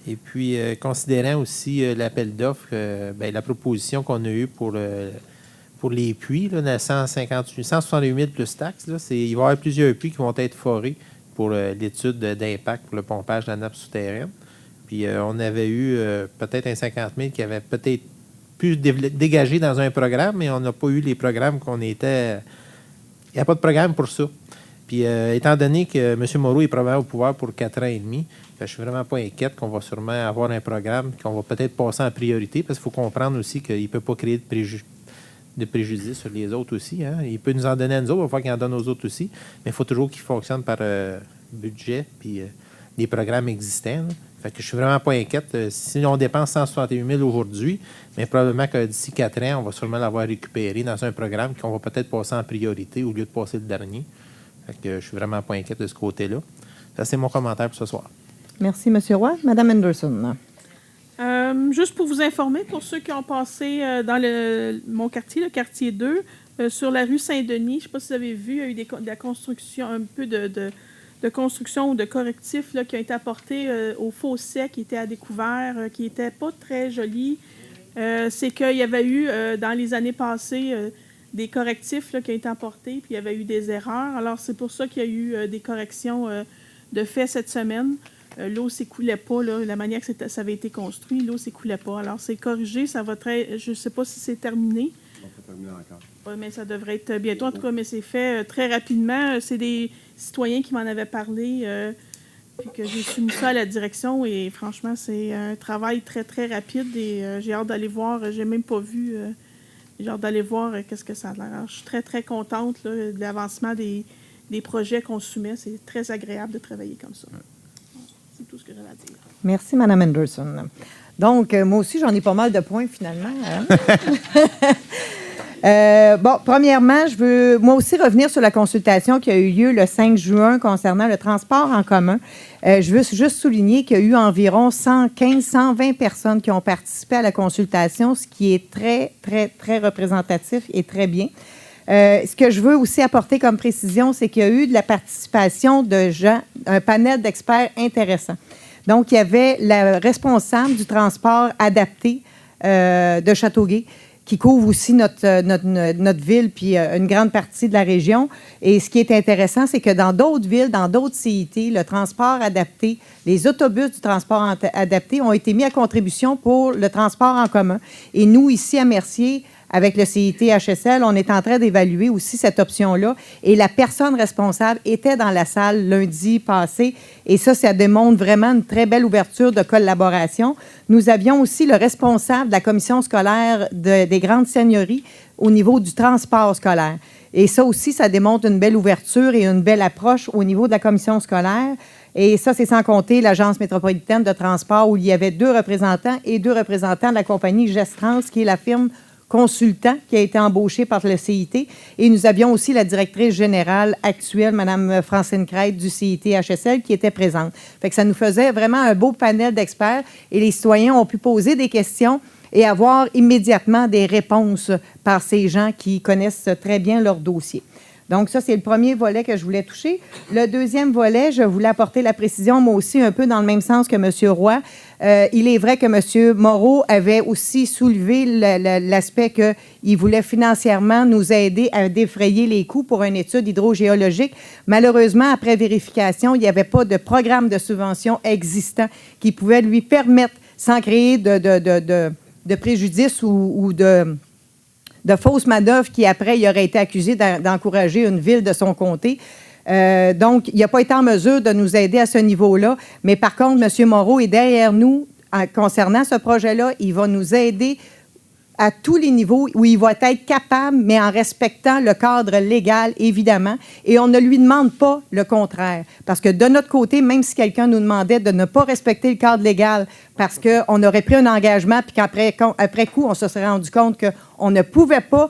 Et puis, considérant aussi l'appel d'offres, la proposition qu'on a eue pour les puits, là, 168 000 plus taxes, là, il va y avoir plusieurs puits qui vont être forés pour l'étude d'impact pour le pompage de la nappe souterraine. Puis, on avait eu peut-être un 50 000 qui avait peut-être pu dégager dans un programme, mais on n'a pas eu les programmes qu'on était... Il n'y a pas de programme pour ça. Puis, étant donné que M. Moreau est probablement au pouvoir pour 4 ans et demi, je ne suis vraiment pas inquiète qu'on va sûrement avoir un programme qu'on va peut-être passer en priorité, parce qu'il faut comprendre aussi qu'il ne peut pas créer de préjudice sur les autres aussi. Hein. Il peut nous en donner à nous autres, il va falloir qu'il en donne aux autres aussi, mais il faut toujours qu'il fonctionne par budget puis des programmes existants. Là. Fait que je suis vraiment pas inquiète. Si on dépense 168 000 aujourd'hui, mais probablement que d'ici 4 ans, on va sûrement l'avoir récupéré dans un programme qu'on va peut-être passer en priorité au lieu de passer le dernier. Fait que je suis vraiment pas inquiète de ce côté-là. Ça, c'est mon commentaire pour ce soir. Merci, M. Roy. Mme Anderson. Juste pour vous informer, pour ceux qui ont passé dans mon quartier, le quartier 2, sur la rue Saint-Denis, je ne sais pas si vous avez vu, il y a eu de la construction, un peu de construction ou de correctifs là, qui ont été apportés au fossé qui était à découvert, qui n'était pas très joli. C'est qu'il y avait eu, dans les années passées, des correctifs là, qui ont été apportés, puis il y avait eu des erreurs. Alors, c'est pour ça qu'il y a eu des corrections de fait cette semaine. L'eau ne s'écoulait pas, là, la manière que ça avait été construit, l'eau ne s'écoulait pas. Alors, c'est corrigé, ça va très... Je ne sais pas si c'est terminé. On peut terminer encore. Oui, mais ça devrait être bientôt, en tout cas, mais c'est fait très rapidement. C'est des citoyens qui m'en avaient parlé, puis que j'ai soumis ça à la direction, et franchement, c'est un travail très, très rapide, et j'ai hâte d'aller voir, j'ai même pas vu, j'ai hâte d'aller voir qu'est-ce que ça a l'air. Alors, je suis très, très contente là, de l'avancement des projets qu'on soumet. C'est très agréable de travailler comme ça. C'est tout ce que j'avais à dire. Merci, Mme Anderson. Donc, moi aussi, j'en ai pas mal de points, finalement. Hein? Bon, premièrement, je veux moi aussi revenir sur la consultation qui a eu lieu le 5 juin concernant le transport en commun. Je veux juste souligner qu'il y a eu environ 120 personnes qui ont participé à la consultation, ce qui est très, très, très représentatif et très bien. Ce que je veux aussi apporter comme précision, c'est qu'il y a eu de la participation de gens, un panel d'experts intéressant. Donc, il y avait la responsable du transport adapté de Châteauguay, qui couvre aussi notre ville puis une grande partie de la région. Et ce qui est intéressant, c'est que dans d'autres villes, dans d'autres CIT, le transport adapté, les autobus du transport adapté ont été mis à contribution pour le transport en commun. Et nous, ici à Mercier, avec le CIT-HSL, on est en train d'évaluer aussi cette option-là. Et la personne responsable était dans la salle lundi passé. Et ça démontre vraiment une très belle ouverture de collaboration. Nous avions aussi le responsable de la commission scolaire des grandes seigneuries au niveau du transport scolaire. Et ça aussi, ça démontre une belle ouverture et une belle approche au niveau de la commission scolaire. Et ça, c'est sans compter l'Agence métropolitaine de transport où il y avait 2 représentants et 2 représentants de la compagnie Gestrans, qui est la firme consultant qui a été embauché par le CIT. Et nous avions aussi la directrice générale actuelle, Mme Francine Crête, du CIT-HSL, qui était présente. Fait que ça nous faisait vraiment un beau panel d'experts et les citoyens ont pu poser des questions et avoir immédiatement des réponses par ces gens qui connaissent très bien leur dossier. Donc, ça, c'est le premier volet que je voulais toucher. Le deuxième volet, je voulais apporter la précision, moi aussi, un peu dans le même sens que M. Roy. Il est vrai que M. Moreau avait aussi soulevé l'aspect qu'il voulait financièrement nous aider à défrayer les coûts pour une étude hydrogéologique. Malheureusement, après vérification, il n'y avait pas de programme de subvention existant qui pouvait lui permettre, sans créer de préjudice ou de fausses manœuvres qui, après, il aurait été accusé d'encourager une ville de son comté. Donc, il n'a pas été en mesure de nous aider à ce niveau-là. Mais par contre, M. Moreau est derrière nous concernant ce projet-là. Il va nous aider à tous les niveaux où il va être capable, mais en respectant le cadre légal, évidemment. Et on ne lui demande pas le contraire. Parce que de notre côté, même si quelqu'un nous demandait de ne pas respecter le cadre légal parce qu'on aurait pris un engagement puis qu'après coup, on se serait rendu compte qu'on ne pouvait pas,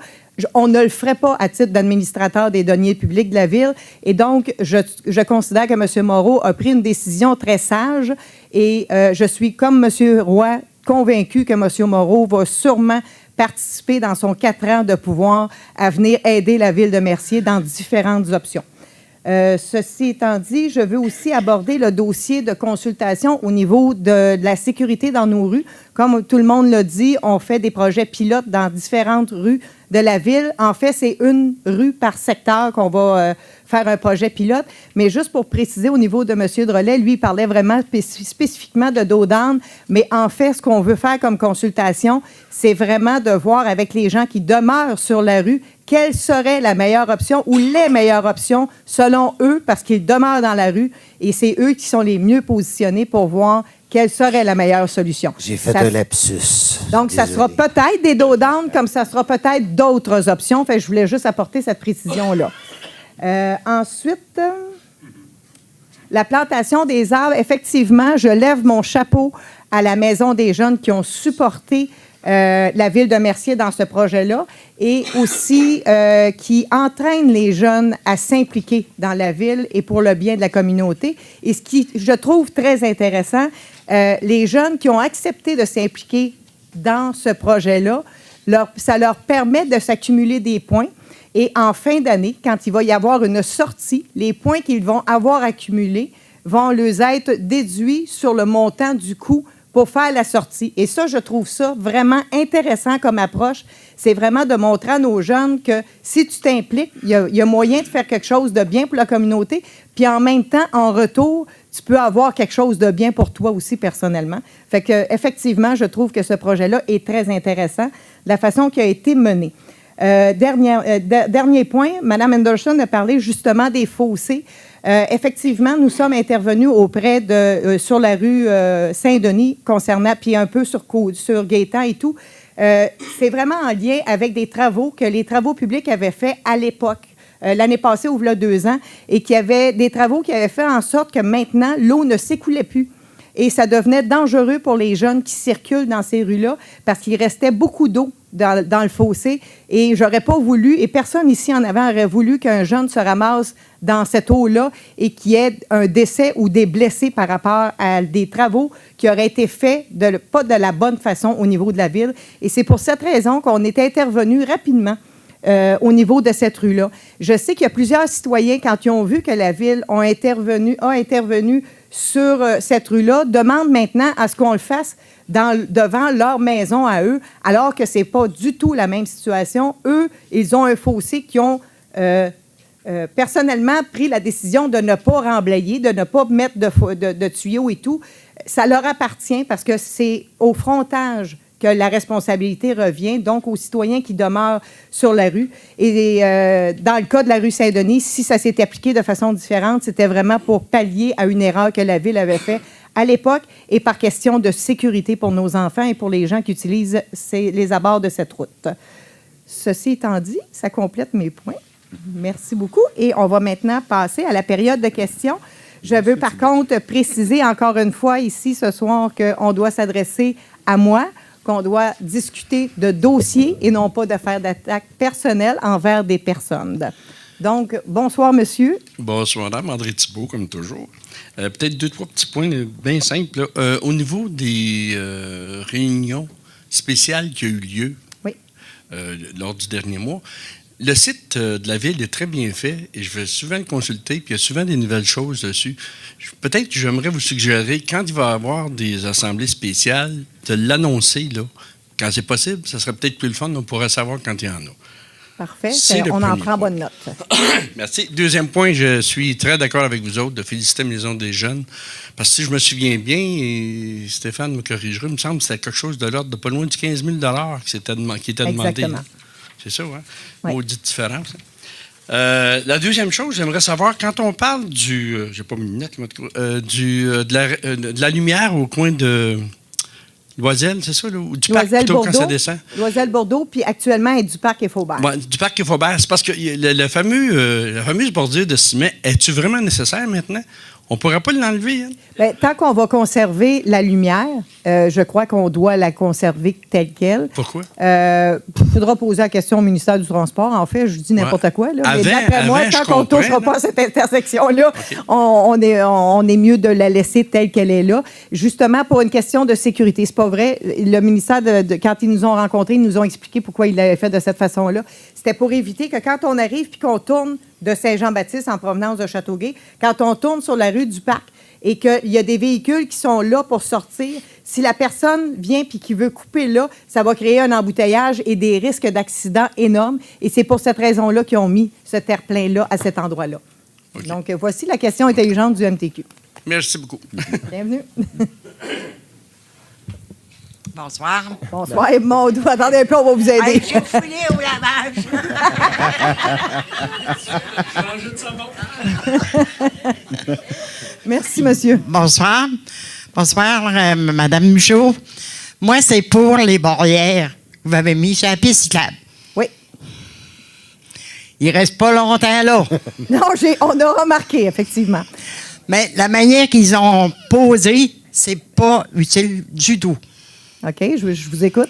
on ne le ferait pas à titre d'administrateur des deniers publics de la Ville. Et donc, je considère que M. Moreau a pris une décision très sage et je suis, comme M. Roy, convaincu que M. Moreau va sûrement participer dans son 4 ans de pouvoir à venir aider la Ville de Mercier dans différentes options. Ceci étant dit, je veux aussi aborder le dossier de consultation au niveau de la sécurité dans nos rues. Comme tout le monde l'a dit, on fait des projets pilotes dans différentes rues de la Ville. En fait, c'est une rue par secteur qu'on va faire un projet pilote. Mais juste pour préciser, au niveau de M. Drolet, lui, il parlait vraiment spécifiquement de dos d'âne. Mais en fait, ce qu'on veut faire comme consultation, c'est vraiment de voir avec les gens qui demeurent sur la rue quelle serait la meilleure option ou les meilleures options selon eux, parce qu'ils demeurent dans la rue et c'est eux qui sont les mieux positionnés pour voir quelle serait la meilleure solution. J'ai fait un lapsus. Donc, ça sera peut-être des dos d'âne comme ça sera peut-être d'autres options. Fait que je voulais juste apporter cette précision-là. Ensuite, la plantation des arbres. Effectivement, je lève mon chapeau à la Maison des jeunes qui ont supporté la ville de Mercier dans ce projet-là et aussi qui entraîne les jeunes à s'impliquer dans la ville et pour le bien de la communauté. Et ce qui, je trouve très intéressant, les jeunes qui ont accepté de s'impliquer dans ce projet-là, ça leur permet de s'accumuler des points. Et en fin d'année, quand il va y avoir une sortie, les points qu'ils vont avoir accumulés vont leur être déduits sur le montant du coût pour faire la sortie. Et ça, je trouve ça vraiment intéressant comme approche. C'est vraiment de montrer à nos jeunes que si tu t'impliques, il y a moyen de faire quelque chose de bien pour la communauté. Puis en même temps, en retour, tu peux avoir quelque chose de bien pour toi aussi personnellement. Fait que effectivement, je trouve que ce projet-là est très intéressant, la façon qu'il a été mené. Dernier point, Mme Anderson a parlé justement des fossés. Effectivement, nous sommes intervenus sur la rue Saint-Denis concernant, puis un peu sur Gaétan et tout. C'est vraiment en lien avec des travaux que les travaux publics avaient fait à l'époque, l'année passée ou il y a 2 ans, et qui avaient des travaux qui avaient fait en sorte que maintenant, l'eau ne s'écoulait plus. Et ça devenait dangereux pour les jeunes qui circulent dans ces rues-là parce qu'il restait beaucoup d'eau dans le fossé. Et j'aurais pas voulu, et personne ici en avant aurait voulu qu'un jeune se ramasse dans cette eau-là et qu'il y ait un décès ou des blessés par rapport à des travaux qui auraient été faits pas de la bonne façon au niveau de la ville. Et c'est pour cette raison qu'on est intervenu rapidement au niveau de cette rue-là. Je sais qu'il y a plusieurs citoyens, quand ils ont vu que la ville a intervenu sur cette rue-là, demandent maintenant à ce qu'on le fasse devant leur maison à eux, alors que ce n'est pas du tout la même situation. Eux, ils ont un fossé qui ont personnellement pris la décision de ne pas remblayer, de ne pas mettre de tuyaux et tout. Ça leur appartient parce que c'est au frontage que la responsabilité revient, donc aux citoyens qui demeurent sur la rue. Et dans le cas de la rue Saint-Denis, si ça s'est appliqué de façon différente, c'était vraiment pour pallier à une erreur que la Ville avait faite à l'époque et par question de sécurité pour nos enfants et pour les gens qui utilisent les abords de cette route. Ceci étant dit, ça complète mes points. Merci beaucoup. Et on va maintenant passer à la période de questions. Je veux par contre préciser encore une fois ici ce soir qu'on doit s'adresser à moi, qu'on doit discuter de dossiers et non pas de faire d'attaques personnelles envers des personnes. Donc, bonsoir, monsieur. Bonsoir, madame. André Thibault, comme toujours. Peut-être 2-3 petits points bien simples. Au niveau des réunions spéciales qui ont eu lieu lors du dernier mois, le site de la Ville est très bien fait et je vais souvent le consulter, puis il y a souvent des nouvelles choses dessus. Peut-être que j'aimerais vous suggérer, quand il va y avoir des assemblées spéciales, de l'annoncer, là. Quand c'est possible, ça serait peut-être plus le fun, on pourrait savoir quand il y en a. Parfait. On en prend bonne note. Merci. Deuxième point, je suis très d'accord avec vous autres de féliciter Maison des jeunes. Parce que si je me souviens bien, et Stéphane me corrigera, il me semble que c'était quelque chose de l'ordre de pas loin de 15 000 qui était demandé. Exactement. C'est ça, hein? Oui. Maudite différence. La deuxième chose, j'aimerais savoir, quand on parle j'ai pas mes lunettes, de la lumière au coin de Loisel, c'est ça, là? Ou du parc plutôt quand ça descend? Loisel-Bordeaux, puis actuellement, est du parc et Faubert. Ouais, du parc et Faubert. C'est parce que la fameuse bordure de ciment, est-tu vraiment nécessaire maintenant? On ne pourrait pas l'enlever. Hein? Bien, tant qu'on va conserver la lumière, je crois qu'on doit la conserver telle qu'elle. Pourquoi? Il faudra poser la question au ministère du Transport. En fait, je dis n'importe quoi. Là. Mais d'après moi, tant qu'on ne touchera pas à cette intersection-là, okay, on est mieux de la laisser telle qu'elle est là. Justement, pour une question de sécurité. C'est pas vrai. Le ministère, quand ils nous ont rencontrés, ils nous ont expliqué pourquoi ils l'avaient fait de cette façon-là. C'était pour éviter que quand on arrive puis qu'on tourne de Saint-Jean-Baptiste en provenance de Châteauguay, quand on tourne sur la rue du Parc et qu'il y a des véhicules qui sont là pour sortir, si la personne vient puis qui veut couper là, ça va créer un embouteillage et des risques d'accident énormes. Et c'est pour cette raison-là qu'ils ont mis ce terre-plein-là à cet endroit-là. Okay. Donc, voici la question intelligente du MTQ. Merci beaucoup. Bienvenue. Bonsoir. Bonsoir. Et Maud, attendez un peu, on va vous aider. J'ai foulé au lavage. Merci, monsieur. Bonsoir. Bonsoir, Madame Michaud. Moi, c'est pour les barrières. Vous avez mis sur la piste cyclable. Oui. Il ne reste pas longtemps là. Non, on a remarqué, effectivement. Mais la manière qu'ils ont posé, c'est pas utile du tout. OK, je vous écoute.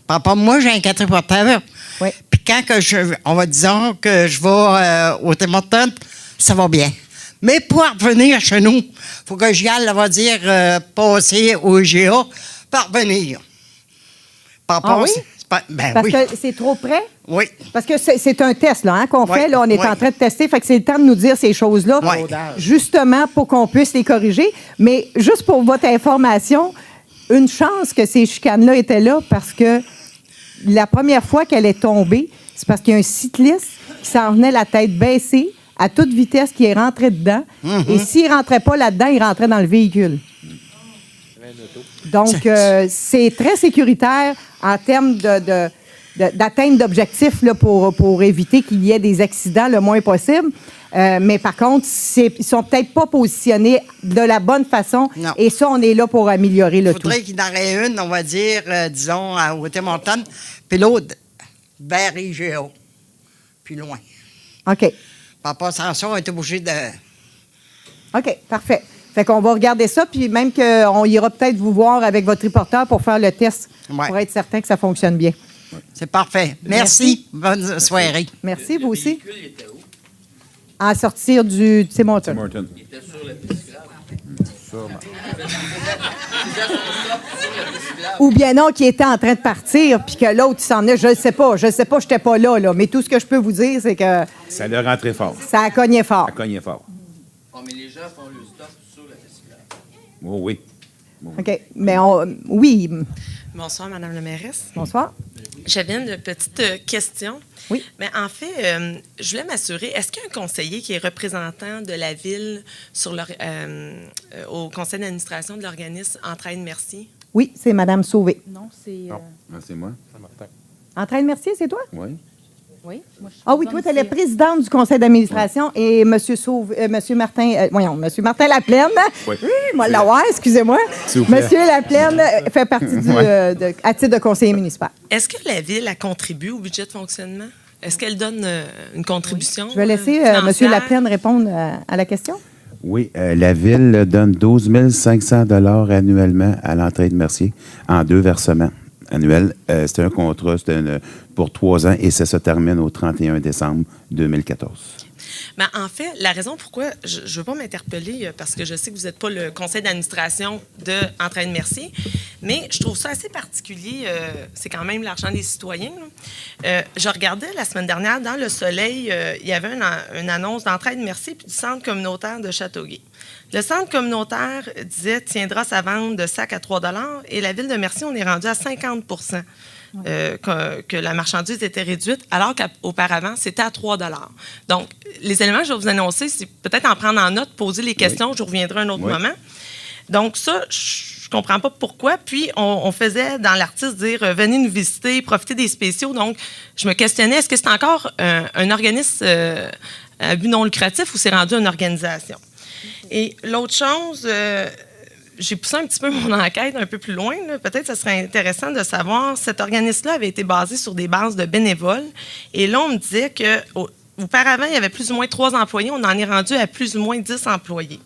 Papa, moi, j'ai un 4 portable. Oui. Puis quand disons que je vais au Tim Hortons, ça va bien. Mais pour revenir chez nous, il faut que j'y aille, on va dire, passer au IGA, pour revenir. Papa, oui? Ben Parce oui. que c'est trop près? Oui. Parce que c'est un test là, hein, qu'on Oui, fait. Là, on est oui. en train de tester. Fait que c'est le temps de nous dire ces choses-là, Oui. justement pour qu'on puisse les corriger. Mais juste pour votre information, une chance que ces chicanes-là étaient là parce que la première fois qu'elle est tombée, c'est parce qu'il y a un cycliste qui s'en venait la tête baissée à toute vitesse qui est rentré dedans. Et s'il ne rentrait pas là-dedans, il rentrait dans le véhicule. Donc, c'est très sécuritaire en termes d'atteinte d'objectifs là, pour éviter qu'il y ait des accidents le moins possible. Mais par contre, ils ne sont peut-être pas positionnés de la bonne façon. Non. Et ça, on est là pour améliorer le Il tout. faudrait qu'il y en ait une, on va dire, disons, au Tim Hortons, puis l'autre vers IGA, plus loin. OK. Papa Sanson est obligé de... OK, parfait. Fait qu'on va regarder ça, puis même qu'on ira peut-être vous voir avec votre reporter pour faire le test, Ouais. pour être certain que ça fonctionne bien. C'est parfait. Merci. Bonne soirée. Merci, vous aussi. À sortir du Tim Hortons. Morton. Ou bien non, qui était en train de partir, puis que l'autre, il s'en est. Je ne sais pas, je n'étais pas là, mais tout ce que je peux vous dire, c'est que Ça l'a rentré fort. ça a cogné fort. Ça cognait fort. mais les gens font le stop sur la piste cyclable. Oh oui. OK. Mais oui. Bonsoir, Madame la mairesse. Bonsoir. J'avais une petite question. Oui. Mais en fait, je voulais m'assurer, est-ce qu'il y a un conseiller qui est représentant de la ville au conseil d'administration de l'organisme Entraide Mercier? Oui, c'est Mme Sauvé. Non, c'est... Ah, c'est moi? Entraide Mercier, c'est toi? Oui. oui. Moi, je suis Ah oui, toi, tu es la présidente présidente du conseil d'administration et M. Martin, M. Martin Laplaine. Oui. Moi, l'avoir, excusez-moi. S'il vous plaît. M. Laplaine fait partie à titre de conseiller municipal. Est-ce que la ville a contribué au budget de fonctionnement? Est-ce qu'elle donne une contribution? Je vais laisser M. financière? Laplaine répondre à la question. Oui, la Ville donne 12 500 $ annuellement à l'entrée de Mercier en 2 versements annuels. C'est un contrat pour 3 ans et ça se termine au 31 décembre 2014. Ben, en fait, la raison pourquoi je ne veux pas m'interpeller, parce que je sais que vous n'êtes pas le conseil d'administration de Entraide Mercier, mais je trouve ça assez particulier. C'est quand même l'argent des citoyens. Je regardais la semaine dernière, dans Le Soleil, il y avait une annonce d'Entraide Mercier puis du centre communautaire de Châteauguay. Le centre communautaire disait tiendra sa vente de sacs à 3 $ et la ville de Mercier, on est rendu à 50 que la marchandise était réduite, alors qu'auparavant, c'était à 3 $. Donc, les éléments que je vais vous annoncer, c'est peut-être en prendre en note, poser les questions, je reviendrai un autre moment. Donc, ça, je comprends pas pourquoi. Puis, on faisait dans l'artiste dire venez nous visiter, profitez des spéciaux. Donc, je me questionnais, est-ce que c'est encore un organisme à but non lucratif ou c'est rendu une organisation? Et l'autre chose, j'ai poussé un petit peu mon enquête un peu plus loin. Peut-être que ce serait intéressant de savoir, cet organisme-là avait été basé sur des bases de bénévoles. Et là, on me disait qu'auparavant, il y avait plus ou moins 3 employés. On en est rendu à plus ou moins 10 employés.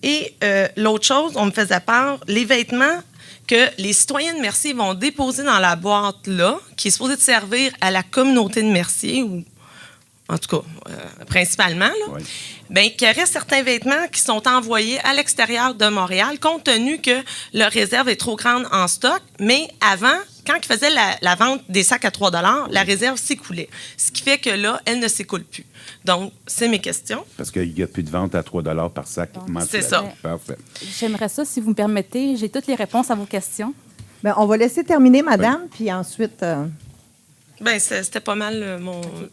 Et l'autre chose, on me faisait part, les vêtements que les citoyens de Mercier vont déposer dans la boîte-là, qui est supposée de servir à la communauté de Mercier, ou en tout cas, principalement, là, bien, qu'il y aurait certains vêtements qui sont envoyés à l'extérieur de Montréal, compte tenu que leur réserve est trop grande en stock. Mais avant, quand ils faisaient la vente des sacs à 3 $, la réserve s'écoulait. Ce qui fait que là, elle ne s'écoule plus. Donc, c'est mes questions. Parce qu'il n'y a plus de vente à 3 $ par sac mensuel. C'est ça. Parfait. J'aimerais ça, si vous me permettez. J'ai toutes les réponses à vos questions. Bien, on va laisser terminer, madame, puis ensuite... Bien, c'était pas mal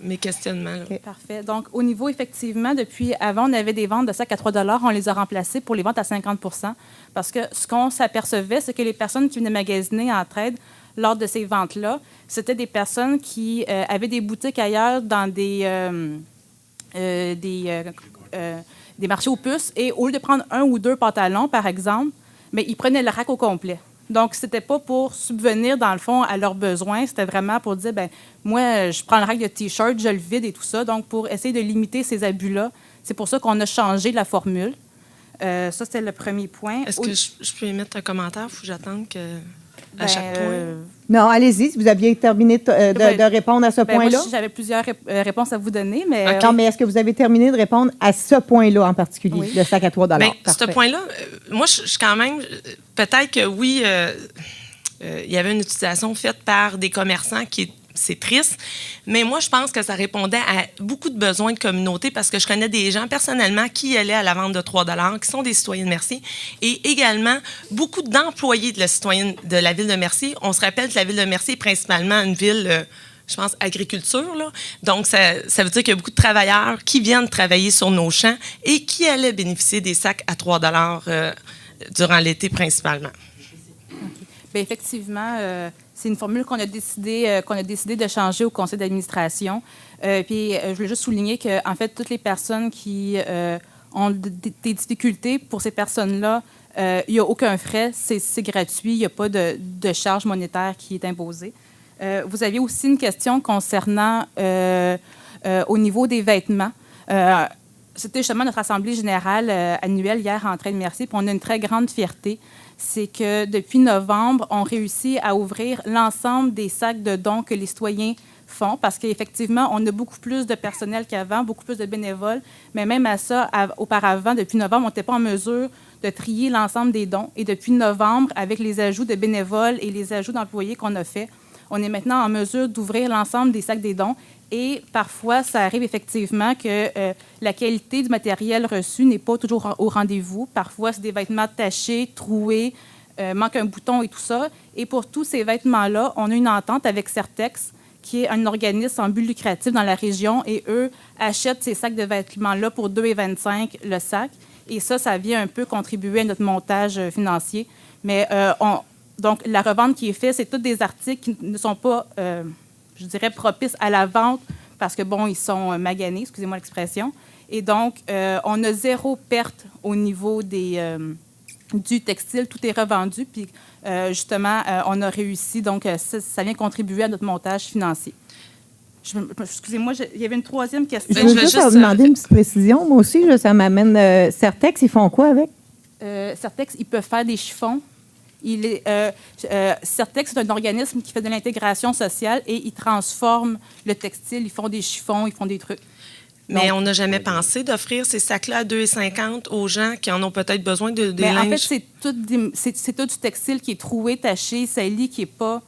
mes questionnements. Là. Okay. Parfait. Donc, au niveau, effectivement, depuis avant, on avait des ventes de sacs à 3 $. On les a remplacées pour les ventes à 50 % parce que ce qu'on s'apercevait, c'est que les personnes qui venaient magasiner en trade lors de ces ventes-là, c'était des personnes qui avaient des boutiques ailleurs dans des marchés aux puces et au lieu de prendre 1 ou 2 pantalons, par exemple, mais ils prenaient le rack au complet. Donc, c'était pas pour subvenir, dans le fond, à leurs besoins. C'était vraiment pour dire, ben moi, je prends le rack de T-shirt, je le vide et tout ça. Donc, pour essayer de limiter ces abus-là, c'est pour ça qu'on a changé la formule. Ça, c'était le premier point. Est-ce que je peux émettre un commentaire? Il faut que j'attende que... à chaque point? Non, allez-y, si vous aviez terminé de répondre à ce point-là. Moi, j'avais plusieurs réponses à vous donner, mais... Non, mais est-ce que vous avez terminé de répondre à ce point-là en particulier, Oui. le sac à 3 Bien, ce point-là, moi, je suis quand même... Peut-être que oui, il y avait une utilisation faite par des commerçants c'est triste, mais moi, je pense que ça répondait à beaucoup de besoins de communauté parce que je connais des gens personnellement qui allaient à la vente de 3 $ qui sont des citoyens de Mercier et également beaucoup d'employés de la ville de Mercier. On se rappelle que la ville de Mercier est principalement une ville, je pense, agriculture, là. Donc, ça veut dire qu'il y a beaucoup de travailleurs qui viennent travailler sur nos champs et qui allaient bénéficier des sacs à 3 $ durant l'été principalement. Bien, effectivement, c'est une formule qu'on a décidé de changer au conseil d'administration. Puis, je voulais juste souligner que, en fait, toutes les personnes qui ont des difficultés, pour ces personnes-là, il n'y a aucun frais, c'est gratuit, il n'y a pas de charge monétaire qui est imposée. Vous aviez aussi une question concernant au niveau des vêtements. C'était justement notre assemblée générale annuelle hier en train de Mercier, puis on a une très grande fierté. C'est que depuis novembre, on réussit à ouvrir l'ensemble des sacs de dons que les citoyens font, parce qu'effectivement, on a beaucoup plus de personnel qu'avant, beaucoup plus de bénévoles, mais même à ça, auparavant, depuis novembre, on n'était pas en mesure de trier l'ensemble des dons. Et depuis novembre, avec les ajouts de bénévoles et les ajouts d'employés qu'on a fait, on est maintenant en mesure d'ouvrir l'ensemble des sacs des dons. Et parfois, ça arrive effectivement que la qualité du matériel reçu n'est pas toujours au rendez-vous. Parfois, c'est des vêtements tachés, troués, manque un bouton et tout ça. Et pour tous ces vêtements-là, on a une entente avec Certex, qui est un organisme en but lucratif dans la région. Et eux achètent ces sacs de vêtements-là pour 2,25 $ le sac. Et ça vient un peu contribuer à notre montage financier. Mais donc, la revente qui est faite, c'est tous des articles qui ne sont pas... je dirais, propices à la vente parce que, bon, ils sont maganés, excusez-moi l'expression. Et donc, on a 0 perte au niveau du textile. Tout est revendu. Puis, justement, on a réussi. Donc, ça vient contribuer à notre montage financier. Excusez-moi, il y avait une troisième question. Je veux juste vous demander une petite précision. Moi aussi, ça m'amène... Certex, ils font quoi avec? Certex, ils peuvent faire des chiffons. Certex, c'est un organisme qui fait de l'intégration sociale et ils transforment le textile. Ils font des chiffons, ils font des trucs. Mais on n'a jamais pensé d'offrir ces sacs-là à 2,50 aux gens qui en ont peut-être besoin de linge. En fait, c'est tout du textile qui est troué, taché, sali, qui n'est pas...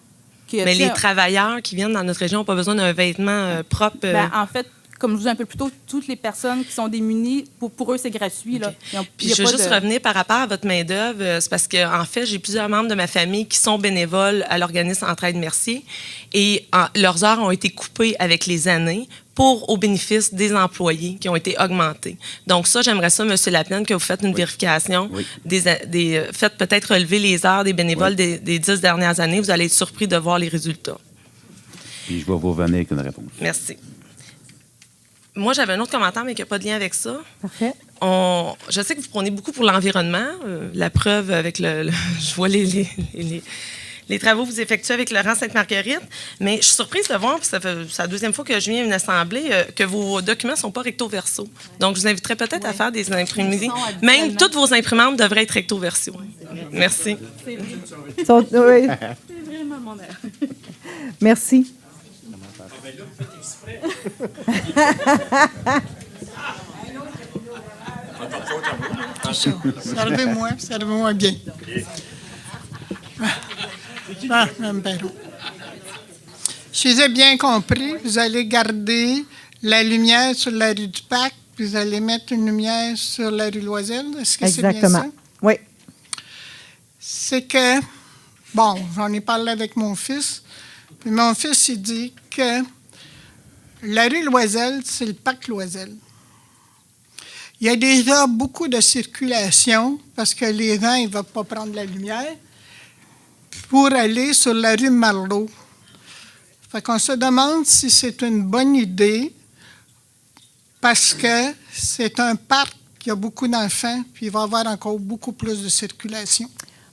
Mais les travailleurs qui viennent dans notre région n'ont pas besoin d'un vêtement propre. En fait, comme je vous disais un peu plus tôt, toutes les personnes qui sont démunies, pour eux, c'est gratuit. Là. Puis je veux juste revenir par rapport à votre main-d'œuvre. C'est parce qu'en fait, j'ai plusieurs membres de ma famille qui sont bénévoles à l'organisme Entraide Mercier et leurs heures ont été coupées avec les années au bénéfice des employés qui ont été augmentés. Donc ça, j'aimerais ça, M. Laplaine, que vous faites une vérification. Faites peut-être relever les heures des bénévoles des 10 dernières années. Vous allez être surpris de voir les résultats. Puis je vais vous revenir avec une réponse. Merci. Moi, j'avais un autre commentaire, mais qui n'a pas de lien avec ça. Parfait. Je sais que vous prenez beaucoup pour l'environnement. La preuve avec je vois les travaux que vous effectuez avec Laurent Sainte-Marguerite. Mais je suis surprise de voir, puis c'est la deuxième fois que je viens à une assemblée, que vos documents ne sont pas recto-verso. Donc, je vous inviterais peut-être à faire des imprimés. Même toutes vos imprimantes devraient être recto-verso. Merci. C'est vraiment mon air. Merci. Servez-moi bien. Mme Perron. Si j'ai bien compris, vous allez garder la lumière sur la rue du Parc, puis vous allez mettre une lumière sur la rue Loisel. Est-ce que c'est bien ça? Oui. C'est que, bon, j'en ai parlé avec mon fils, puis mon fils, il dit que la rue Loisel, c'est le parc Loisel. Il y a déjà beaucoup de circulation parce que les gens ne vont pas prendre la lumière pour aller sur la rue Marleau. Fait qu'on se demande si c'est une bonne idée parce que c'est un parc qui a beaucoup d'enfants puis il va y avoir encore beaucoup plus de circulation.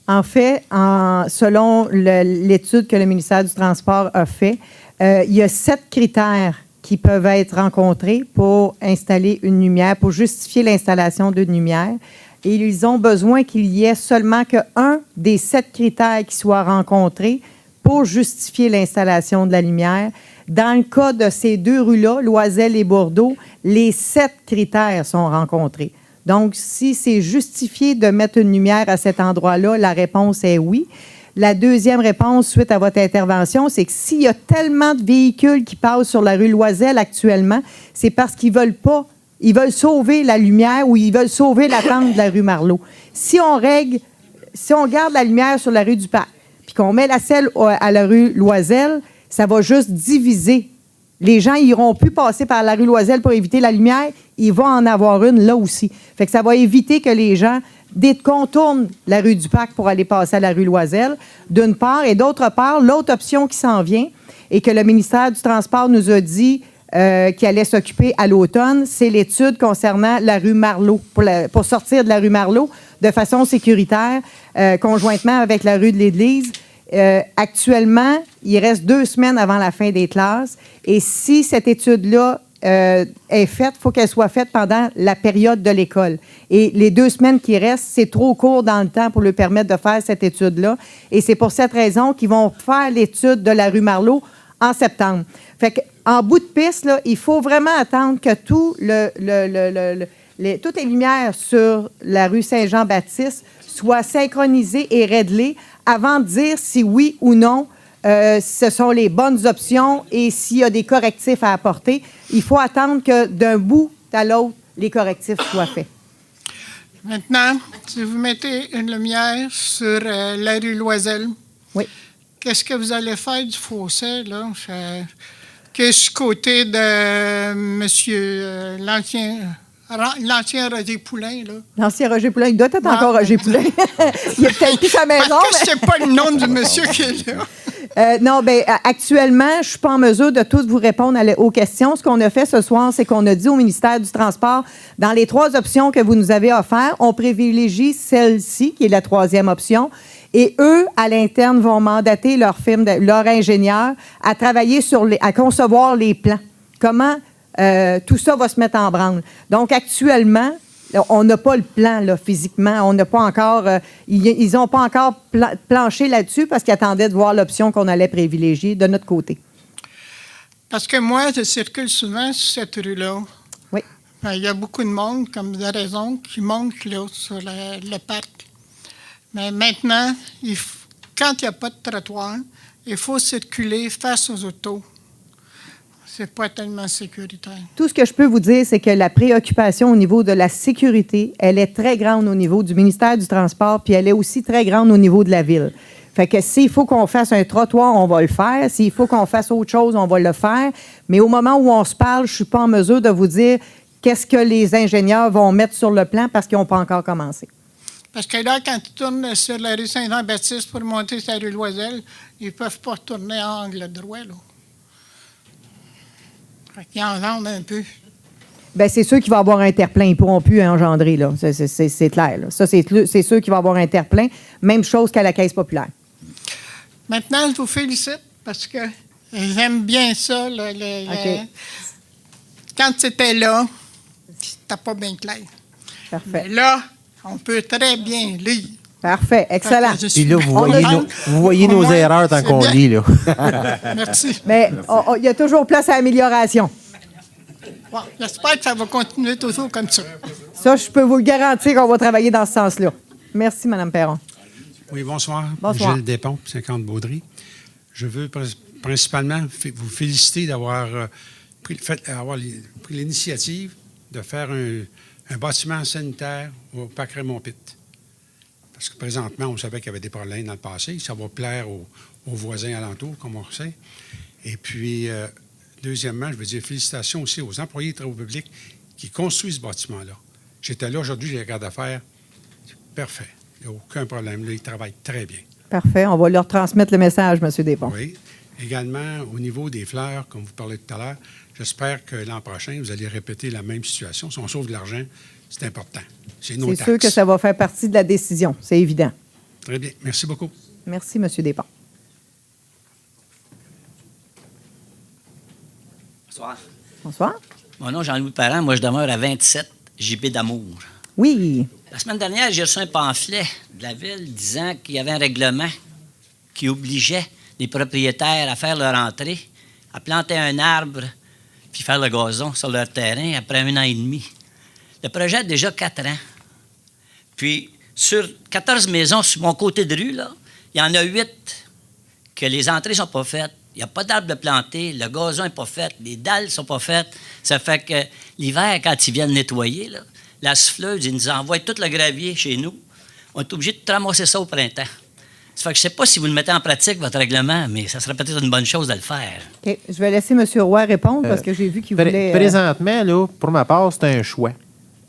En fait, selon l'étude que le ministère du Transport a fait, il y a 7 critères qui peuvent être rencontrés pour installer une lumière, pour justifier l'installation d'une lumière. et ils ont besoin qu'il y ait seulement qu'un des 7 critères qui soit rencontré pour justifier l'installation de la lumière. Dans le cas de ces 2 rues-là, Loisel et Bordeaux, les 7 critères sont rencontrés. Donc, si c'est justifié de mettre une lumière à cet endroit-là, la réponse est oui. La deuxième réponse, suite à votre intervention, c'est que s'il y a tellement de véhicules qui passent sur la rue Loisel actuellement, c'est parce qu'ils veulent pas, ils veulent sauver la lumière ou ils veulent sauver l'attente de la rue Marleau. Si on garde la lumière sur la rue du Parc, puis qu'on met la selle à la rue Loisel, ça va juste diviser. Les gens n'iront plus passer par la rue Loisel pour éviter la lumière. Il va en avoir une là aussi. Fait que ça va éviter que les gens contournent la rue du Parc pour aller passer à la rue Loisel, d'une part. Et d'autre part, l'autre option qui s'en vient et que le ministère du Transport nous a dit qu'il allait s'occuper à l'automne, c'est l'étude concernant la rue Marleau, pour sortir de la rue Marleau de façon sécuritaire, conjointement avec la rue de l'Église. Actuellement, il reste 2 semaines avant la fin des classes. Et si cette étude-là est faite, il faut qu'elle soit faite pendant la période de l'école. Et les 2 semaines qui restent, c'est trop court dans le temps pour lui permettre de faire cette étude-là. Et c'est pour cette raison qu'ils vont faire l'étude de la rue Marleau en septembre. Fait qu'en bout de piste, là, il faut vraiment attendre que toutes les lumières sur la rue Saint-Jean-Baptiste soient synchronisées et réglées avant de dire si oui ou non ce sont les bonnes options et s'il y a des correctifs à apporter. Il faut attendre que d'un bout à l'autre, les correctifs soient faits. Maintenant, si vous mettez une lumière sur la rue Loisel, oui. Qu'est-ce que vous allez faire du fossé, là? Que ce côté de monsieur l'ancien Roger Poulain, là. L'ancien Roger Poulain, il doit être encore Roger Poulain. Il a peut-être plus sa maison. Parce que c'est pas le nom du monsieur qui est là. Non, bien, actuellement, je ne suis pas en mesure de tous vous répondre aux questions. Ce qu'on a fait ce soir, c'est qu'on a dit au ministère du Transport, dans les 3 options que vous nous avez offertes, on privilégie celle-ci, qui est la 3e option. Et eux, à l'interne, vont mandater leur ingénieur à travailler à concevoir les plans. Comment tout ça va se mettre en branle. Donc, actuellement, on n'a pas le plan là, physiquement. On n'a pas encore. Ils n'ont pas encore planché là-dessus parce qu'ils attendaient de voir l'option qu'on allait privilégier de notre côté. Parce que moi, je circule souvent sur cette rue-là. Oui. Il y a beaucoup de monde, comme de raison, qui monte là, sur le parc. Mais maintenant, quand il n'y a pas de trottoir, il faut circuler face aux autos. C'est pas tellement sécuritaire. Tout ce que je peux vous dire, c'est que la préoccupation au niveau de la sécurité, elle est très grande au niveau du ministère du Transport, puis elle est aussi très grande au niveau de la ville. Fait que s'il faut qu'on fasse un trottoir, on va le faire. S'il faut qu'on fasse autre chose, on va le faire. Mais au moment où on se parle, je ne suis pas en mesure de vous dire qu'est-ce que les ingénieurs vont mettre sur le plan parce qu'ils n'ont pas encore commencé. Parce que là, quand ils tournent sur la rue Saint-Jean-Baptiste pour monter sur la rue Loisel, ils ne peuvent pas tourner à angle droit, là. Fait qu'ils engendrent un peu. Bien, c'est sûr qu'il va y avoir un terre-plein. Ils ne pourront plus engendrer, là. C'est clair, là. Ça, c'est sûr qu'il va y avoir un terre-plein. Même chose qu'à la Caisse populaire. Maintenant, je vous félicite parce que j'aime bien ça. Là, OK. Quand c'était là, c'était pas bien clair. Parfait. Mais là, on peut très bien lire. Parfait. Excellent. Puis là, vous voyez nos erreurs tant qu'on lit, là. Merci. Mais il y a toujours place à amélioration. Bon, j'espère que ça va continuer toujours comme ça. Ça, je peux vous le garantir qu'on va travailler dans ce sens-là. Merci, Mme Perron. Oui, bonsoir. Bonsoir. Gilles Despons, 50 Baudry. Je veux principalement vous féliciter d'avoir pris l'initiative de faire un bâtiment sanitaire au Parc Raymond-Pitt. Parce que présentement, on savait qu'il y avait des problèmes dans le passé. Ça va plaire aux voisins alentours, comme on le sait. Et puis, deuxièmement, je veux dire félicitations aussi aux employés de travaux publics qui construisent ce bâtiment-là. J'étais là aujourd'hui, j'ai regardé à faire. Parfait. Il n'y a aucun problème. Là, ils travaillent très bien. Parfait. On va leur transmettre le message, M. Despons. Oui. Également, au niveau des fleurs, comme vous parlez tout à l'heure, j'espère que l'an prochain, vous allez répéter la même situation. Si on sauve de l'argent, c'est important. C'est nos taxes. C'est sûr que ça va faire partie de la décision. C'est évident. Très bien. Merci beaucoup. Merci, M. Despons. Bonsoir. Bonsoir. Mon nom est Jean-Louis Parent. Moi, je demeure à 27 JP d'Amour. Oui. La semaine dernière, j'ai reçu un pamphlet de la Ville disant qu'il y avait un règlement qui obligeait les propriétaires à faire leur entrée, à planter un arbre puis faire le gazon sur leur terrain après 1 an et demi. Le projet a déjà 4 ans. Puis, sur 14 maisons sur mon côté de rue, là, il y en a 8 que les entrées ne sont pas faites. Il n'y a pas d'arbre de planter, le gazon n'est pas fait, les dalles ne sont pas faites. Ça fait que l'hiver, quand ils viennent nettoyer, là, la souffleuse, ils nous envoient tout le gravier chez nous. On est obligé de ramasser ça au printemps. Ça fait que je ne sais pas si vous le mettez en pratique, votre règlement, mais ça serait peut-être une bonne chose de le faire. OK. Je vais laisser M. Roy répondre parce que j'ai vu qu'il voulait... Présentement, là, pour ma part, c'est un choix.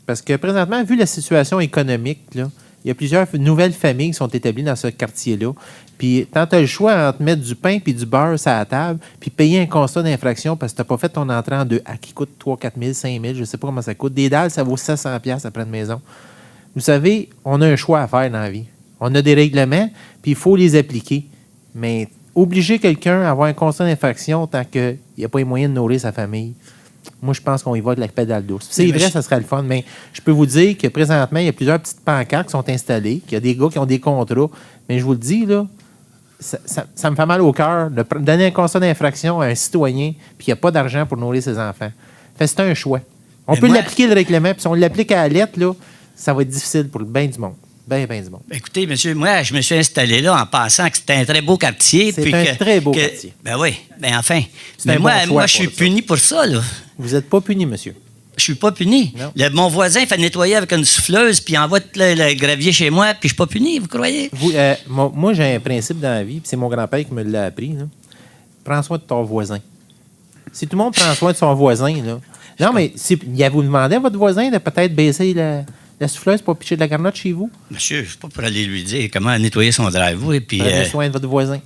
Parce que présentement, vu la situation économique, là, il y a plusieurs nouvelles familles qui sont établies dans ce quartier-là. Puis, quand tu as le choix entre mettre du pain puis du beurre sur la table, puis payer un constat d'infraction parce que tu n'as pas fait ton entrée en 2 qui coûte 3 000, 4 000, 5 000, je ne sais pas comment ça coûte. Des dalles, ça vaut 700$ après une maison. Vous savez, on a un choix à faire dans la vie. On a des règlements, puis il faut les appliquer. Mais obliger quelqu'un à avoir un constat d'infraction tant qu'il n'y a pas les moyens de nourrir sa famille, moi, je pense qu'on y va de la pédale douce. C'est vrai, ça serait le fun, mais je peux vous dire que présentement, il y a plusieurs petites pancartes qui sont installées, qu'il y a des gars qui ont des contrats. Mais je vous le dis, là, ça me fait mal au cœur de donner un constat d'infraction à un citoyen puis il n'y a pas d'argent pour nourrir ses enfants. Fait c'est un choix. On peut l'appliquer, le règlement, puis si on l'applique à la lettre, là, ça va être difficile pour le bien du monde. Bien du monde. Écoutez, monsieur, moi, je me suis installé là en pensant que c'était un très beau quartier. C'est un très beau quartier. Ben oui, ben enfin. Mais moi, je suis puni pour ça, là. Vous n'êtes pas puni, monsieur. Je suis pas puni. Mon voisin fait nettoyer avec une souffleuse, puis il envoie tout le gravier chez moi, puis je suis pas puni, vous croyez? Moi, j'ai un principe dans la vie, puis c'est mon grand-père qui me l'a appris. Là. Prends soin de ton voisin. Si tout le monde prend soin de son voisin, là. Non, mais si vous demandez à votre voisin de peut-être baisser la souffleuse pour pitcher de la garnotte chez vous? Monsieur, je suis pas pour aller lui dire comment nettoyer son driveway, puis... Prenez soin de votre voisin.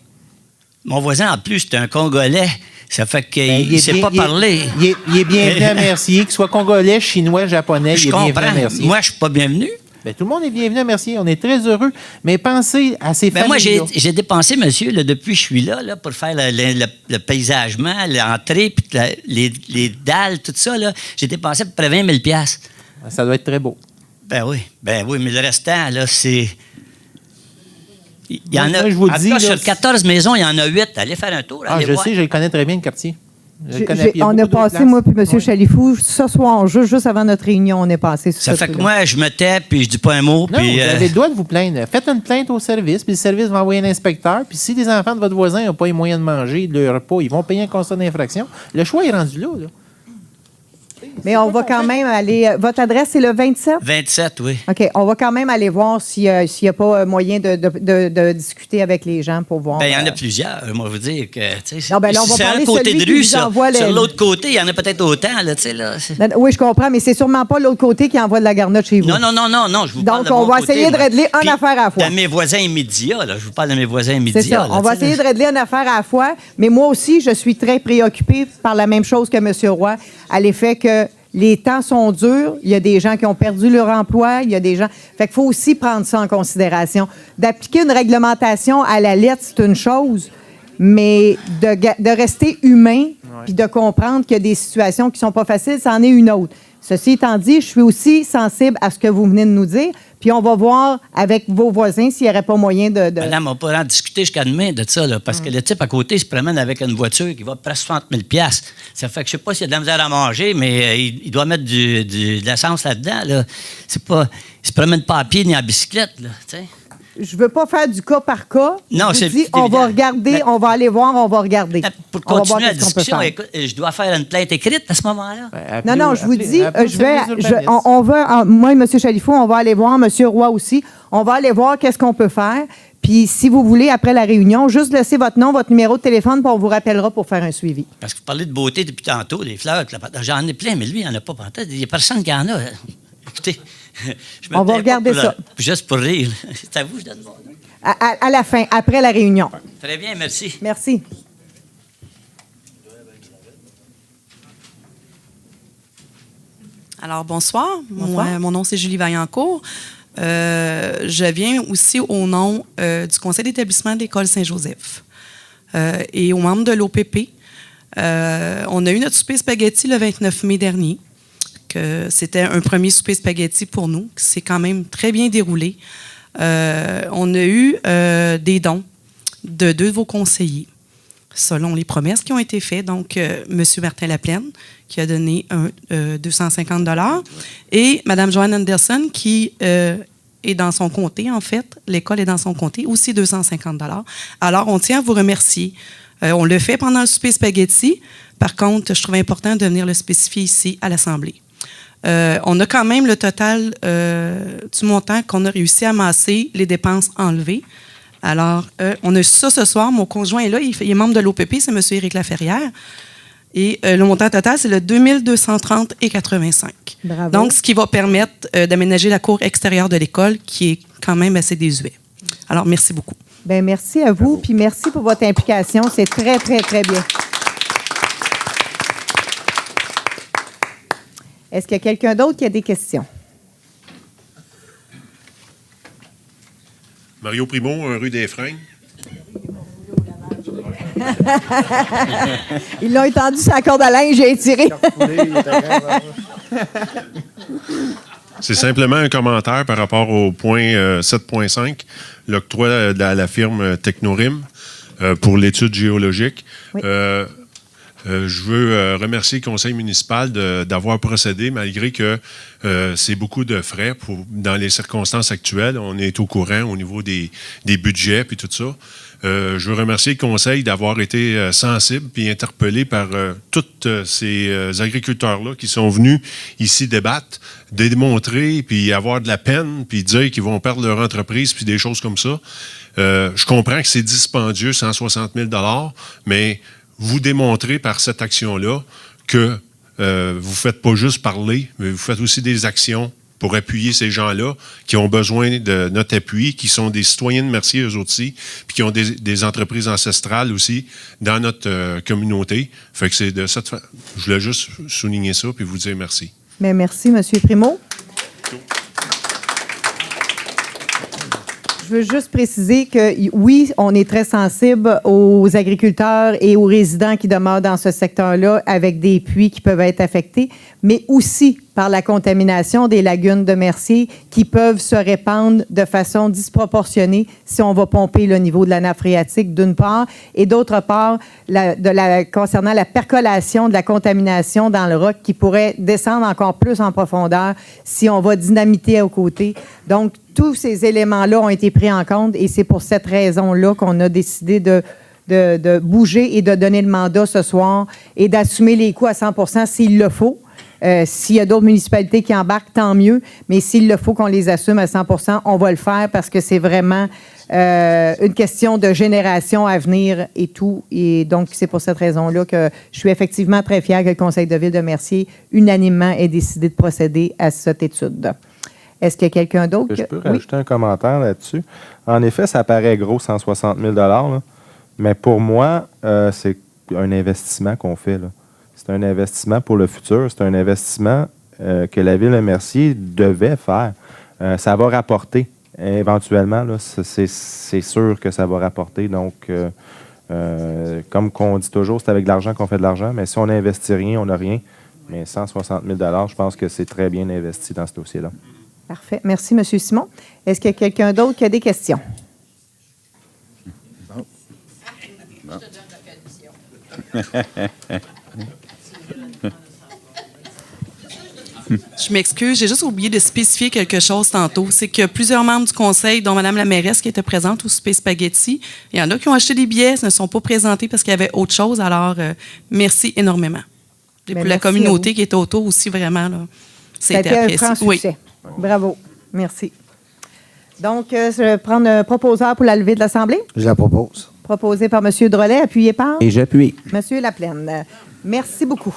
Mon voisin, en plus, c'est un Congolais. Ça fait qu'il ne sait pas parler. Il est bienvenu à Mercier, qu'il soit congolais, chinois, japonais, il est bienvenu à Mercier. Moi, je ne suis pas bienvenu. Bien, tout le monde est bienvenu à Mercier. On est très heureux. Mais pensez à ces familles. Moi, j'ai dépensé, monsieur, là, depuis que je suis là, pour faire le paysagement, l'entrée, puis les dalles, tout ça. Là, j'ai dépensé à peu près 20 000 $. Ça doit être très beau. Ben oui, mais le restant, là, c'est... Il y en a, moi, je vous dis, là, sur 14 maisons, il y en a 8. Allez faire un tour. Je sais, je le connais très bien, le quartier. On a passé, moi puis M. Chalifou, ce soir, juste avant notre réunion, on est passé sur ça. Ça fait que moi, je me tais, puis je dis pas un mot. Non, puis, vous avez le droit de vous plaindre. Faites une plainte au service, puis le service va envoyer un inspecteur. Puis si les enfants de votre voisin n'ont pas les moyens de manger, de leur repas, ils vont payer un constat d'infraction. Le choix est rendu là. Mais on va quand même aller... Votre adresse, c'est le 27? 27, oui. OK. On va quand même aller voir s'il n'y a pas moyen de discuter avec les gens pour voir... Bien, il y en a plusieurs. Moi, je veux dire que... Non, ben là, on va c'est parler un côté de rue, ça. Sur les... l'autre côté, il y en a peut-être autant, là, tu sais, là. Oui, je comprends, mais c'est sûrement pas l'autre côté qui envoie de la garnotte chez vous. Non, je vous parle de Donc, on va côté, essayer de régler une affaire à la fois. De mes voisins immédiats, là. Je vous parle de mes voisins immédiats. C'est ça. On va essayer de régler une affaire à la fois, mais moi aussi, je suis très préoccupée par la même chose que M. Roy, à l'effet que les temps sont durs. Il y a des gens qui ont perdu leur emploi. Il y a des gens... Fait qu'il faut aussi prendre ça en considération. D'appliquer une réglementation à la lettre, c'est une chose, mais de rester humain puis de comprendre qu'il y a des situations qui ne sont pas faciles, c'en est une autre. Ceci étant dit, je suis aussi sensible à ce que vous venez de nous dire, puis on va voir avec vos voisins s'il n'y aurait pas moyen de... Madame, on pourra en discuter jusqu'à demain de ça, là, parce que le type à côté se promène avec une voiture qui va presque 60 000 $. Ça fait que je ne sais pas s'il y a de la misère à manger, mais il doit mettre de l'essence là-dedans. Là. C'est pas, il se promène pas à pied ni en bicyclette. Là, t'sais. Je veux pas faire du cas par cas. Non, c'est évident. On va regarder, on va aller voir, on va regarder. Pour continuer la discussion, écoute, je dois faire une plainte écrite à ce moment-là. Non, je vous dis, moi et M. Chalifou, on va aller voir, M. Roy aussi, on va aller voir qu'est-ce qu'on peut faire. Puis, si vous voulez, après la réunion, juste laissez votre nom, votre numéro de téléphone, puis on vous rappellera pour faire un suivi. Parce que vous parlez de beauté depuis tantôt, les fleurs, j'en ai plein, mais lui, il n'y en a pas. Il n'y a personne qui en a. Écoutez, on va regarder ça. Juste pour rire. C'est à vous, je donne mon nom. À la fin, après la réunion. Très bien, merci. Merci. Alors, bonsoir. Mon nom, c'est Julie Vaillancourt. Je viens aussi au nom du conseil d'établissement de l'École Saint-Joseph et aux membres de l'OPP. On a eu notre souper spaghetti le 29 mai dernier, Donc, c'était un premier souper spaghetti pour nous. C'est quand même très bien déroulé. On a eu des dons de 2 de vos conseillers, selon les promesses qui ont été faites. Donc, M. Martin Laplaine, qui a donné 250 $, et Mme Joanne Anderson, qui est dans son comté, en fait. L'école est dans son comté, aussi 250 $. Alors, on tient à vous remercier. On le fait pendant le souper spaghetti. Par contre, je trouve important de venir le spécifier ici à l'Assemblée. On a quand même le total du montant qu'on a réussi à amasser, les dépenses enlevées. Alors, on a ça ce soir. Mon conjoint est là. Il est membre de l'OPP, c'est M. Éric Laferrière. Et le montant total, c'est le 2230,85. Bravo. Donc, ce qui va permettre d'aménager la cour extérieure de l'école, qui est quand même assez désuet. Alors, merci beaucoup. Bien, merci à vous, puis merci pour votre implication. C'est très, très, très bien. Est-ce qu'il y a quelqu'un d'autre qui a des questions? Mario Primo, rue des Freins. Ils l'ont étendu sur la corde à linge, j'ai étiré. C'est simplement un commentaire par rapport au point 7.5, l'octroi de la firme Technorim pour l'étude géologique. Oui. Je veux remercier le conseil municipal d'avoir procédé, malgré que c'est beaucoup de frais dans les circonstances actuelles. On est au courant au niveau des budgets et tout ça. Je veux remercier le conseil d'avoir été sensible et interpellé par tous ces agriculteurs-là qui sont venus ici débattre, démontrer, puis avoir de la peine, puis dire qu'ils vont perdre leur entreprise, puis des choses comme ça. Je comprends que c'est dispendieux, 160 000 $, mais vous démontrez par cette action-là que vous ne faites pas juste parler, mais vous faites aussi des actions pour appuyer ces gens-là qui ont besoin de notre appui, qui sont des citoyens de Mercier, eux aussi, puis qui ont des entreprises ancestrales aussi dans notre communauté. Fait que c'est de cette façon. Je voulais juste souligner ça puis vous dire merci. Bien, merci, M. Primo. Je veux juste préciser que, oui, on est très sensible aux agriculteurs et aux résidents qui demeurent dans ce secteur-là avec des puits qui peuvent être affectés, mais aussi par la contamination des lagunes de Mercier qui peuvent se répandre de façon disproportionnée si on va pomper le niveau de la nappe phréatique, d'une part, et d'autre part, concernant la percolation de la contamination dans le roc qui pourrait descendre encore plus en profondeur si on va dynamiter aux côtés. Donc, tous ces éléments-là ont été pris en compte et c'est pour cette raison-là qu'on a décidé de bouger et de donner le mandat ce soir et d'assumer les coûts à 100 % s'il le faut. S'il y a d'autres municipalités qui embarquent, tant mieux. Mais s'il le faut qu'on les assume à 100 %, on va le faire parce que c'est vraiment une question de génération à venir et tout. Et donc, c'est pour cette raison-là que je suis effectivement très fière que le Conseil de ville de Mercier, unanimement, ait décidé de procéder à cette étude. Est-ce qu'il y a quelqu'un d'autre? Je peux rajouter un commentaire là-dessus. En effet, ça paraît gros, 160 000 $, là, mais pour moi, c'est un investissement qu'on fait, là. C'est un investissement pour le futur. C'est un investissement que la Ville de Mercier devait faire. Ça va rapporter éventuellement. Là, c'est sûr que ça va rapporter. Donc, comme on dit toujours, c'est avec de l'argent qu'on fait de l'argent. Mais si on n'investit rien, on n'a rien. Mais 160 000 $, je pense que c'est très bien investi dans ce dossier-là. Parfait. Merci, M. Simon. Est-ce qu'il y a quelqu'un d'autre qui a des questions? Bon. Je m'excuse, j'ai juste oublié de spécifier quelque chose tantôt. C'est que plusieurs membres du conseil, dont Mme la mairesse qui était présente au souper spaghetti, il y en a qui ont acheté des billets, ne sont pas présentés parce qu'il y avait autre chose. Alors, merci énormément. Et pour la communauté qui était autour aussi, vraiment, là, c'était apprécié. Un franc succès. Oui. Bravo. Merci. Donc, je vais prendre un proposeur pour la levée de l'Assemblée. Je la propose. Proposé par M. Drolet, appuyé par? Et j'appuie. M. Laplaine. Merci beaucoup.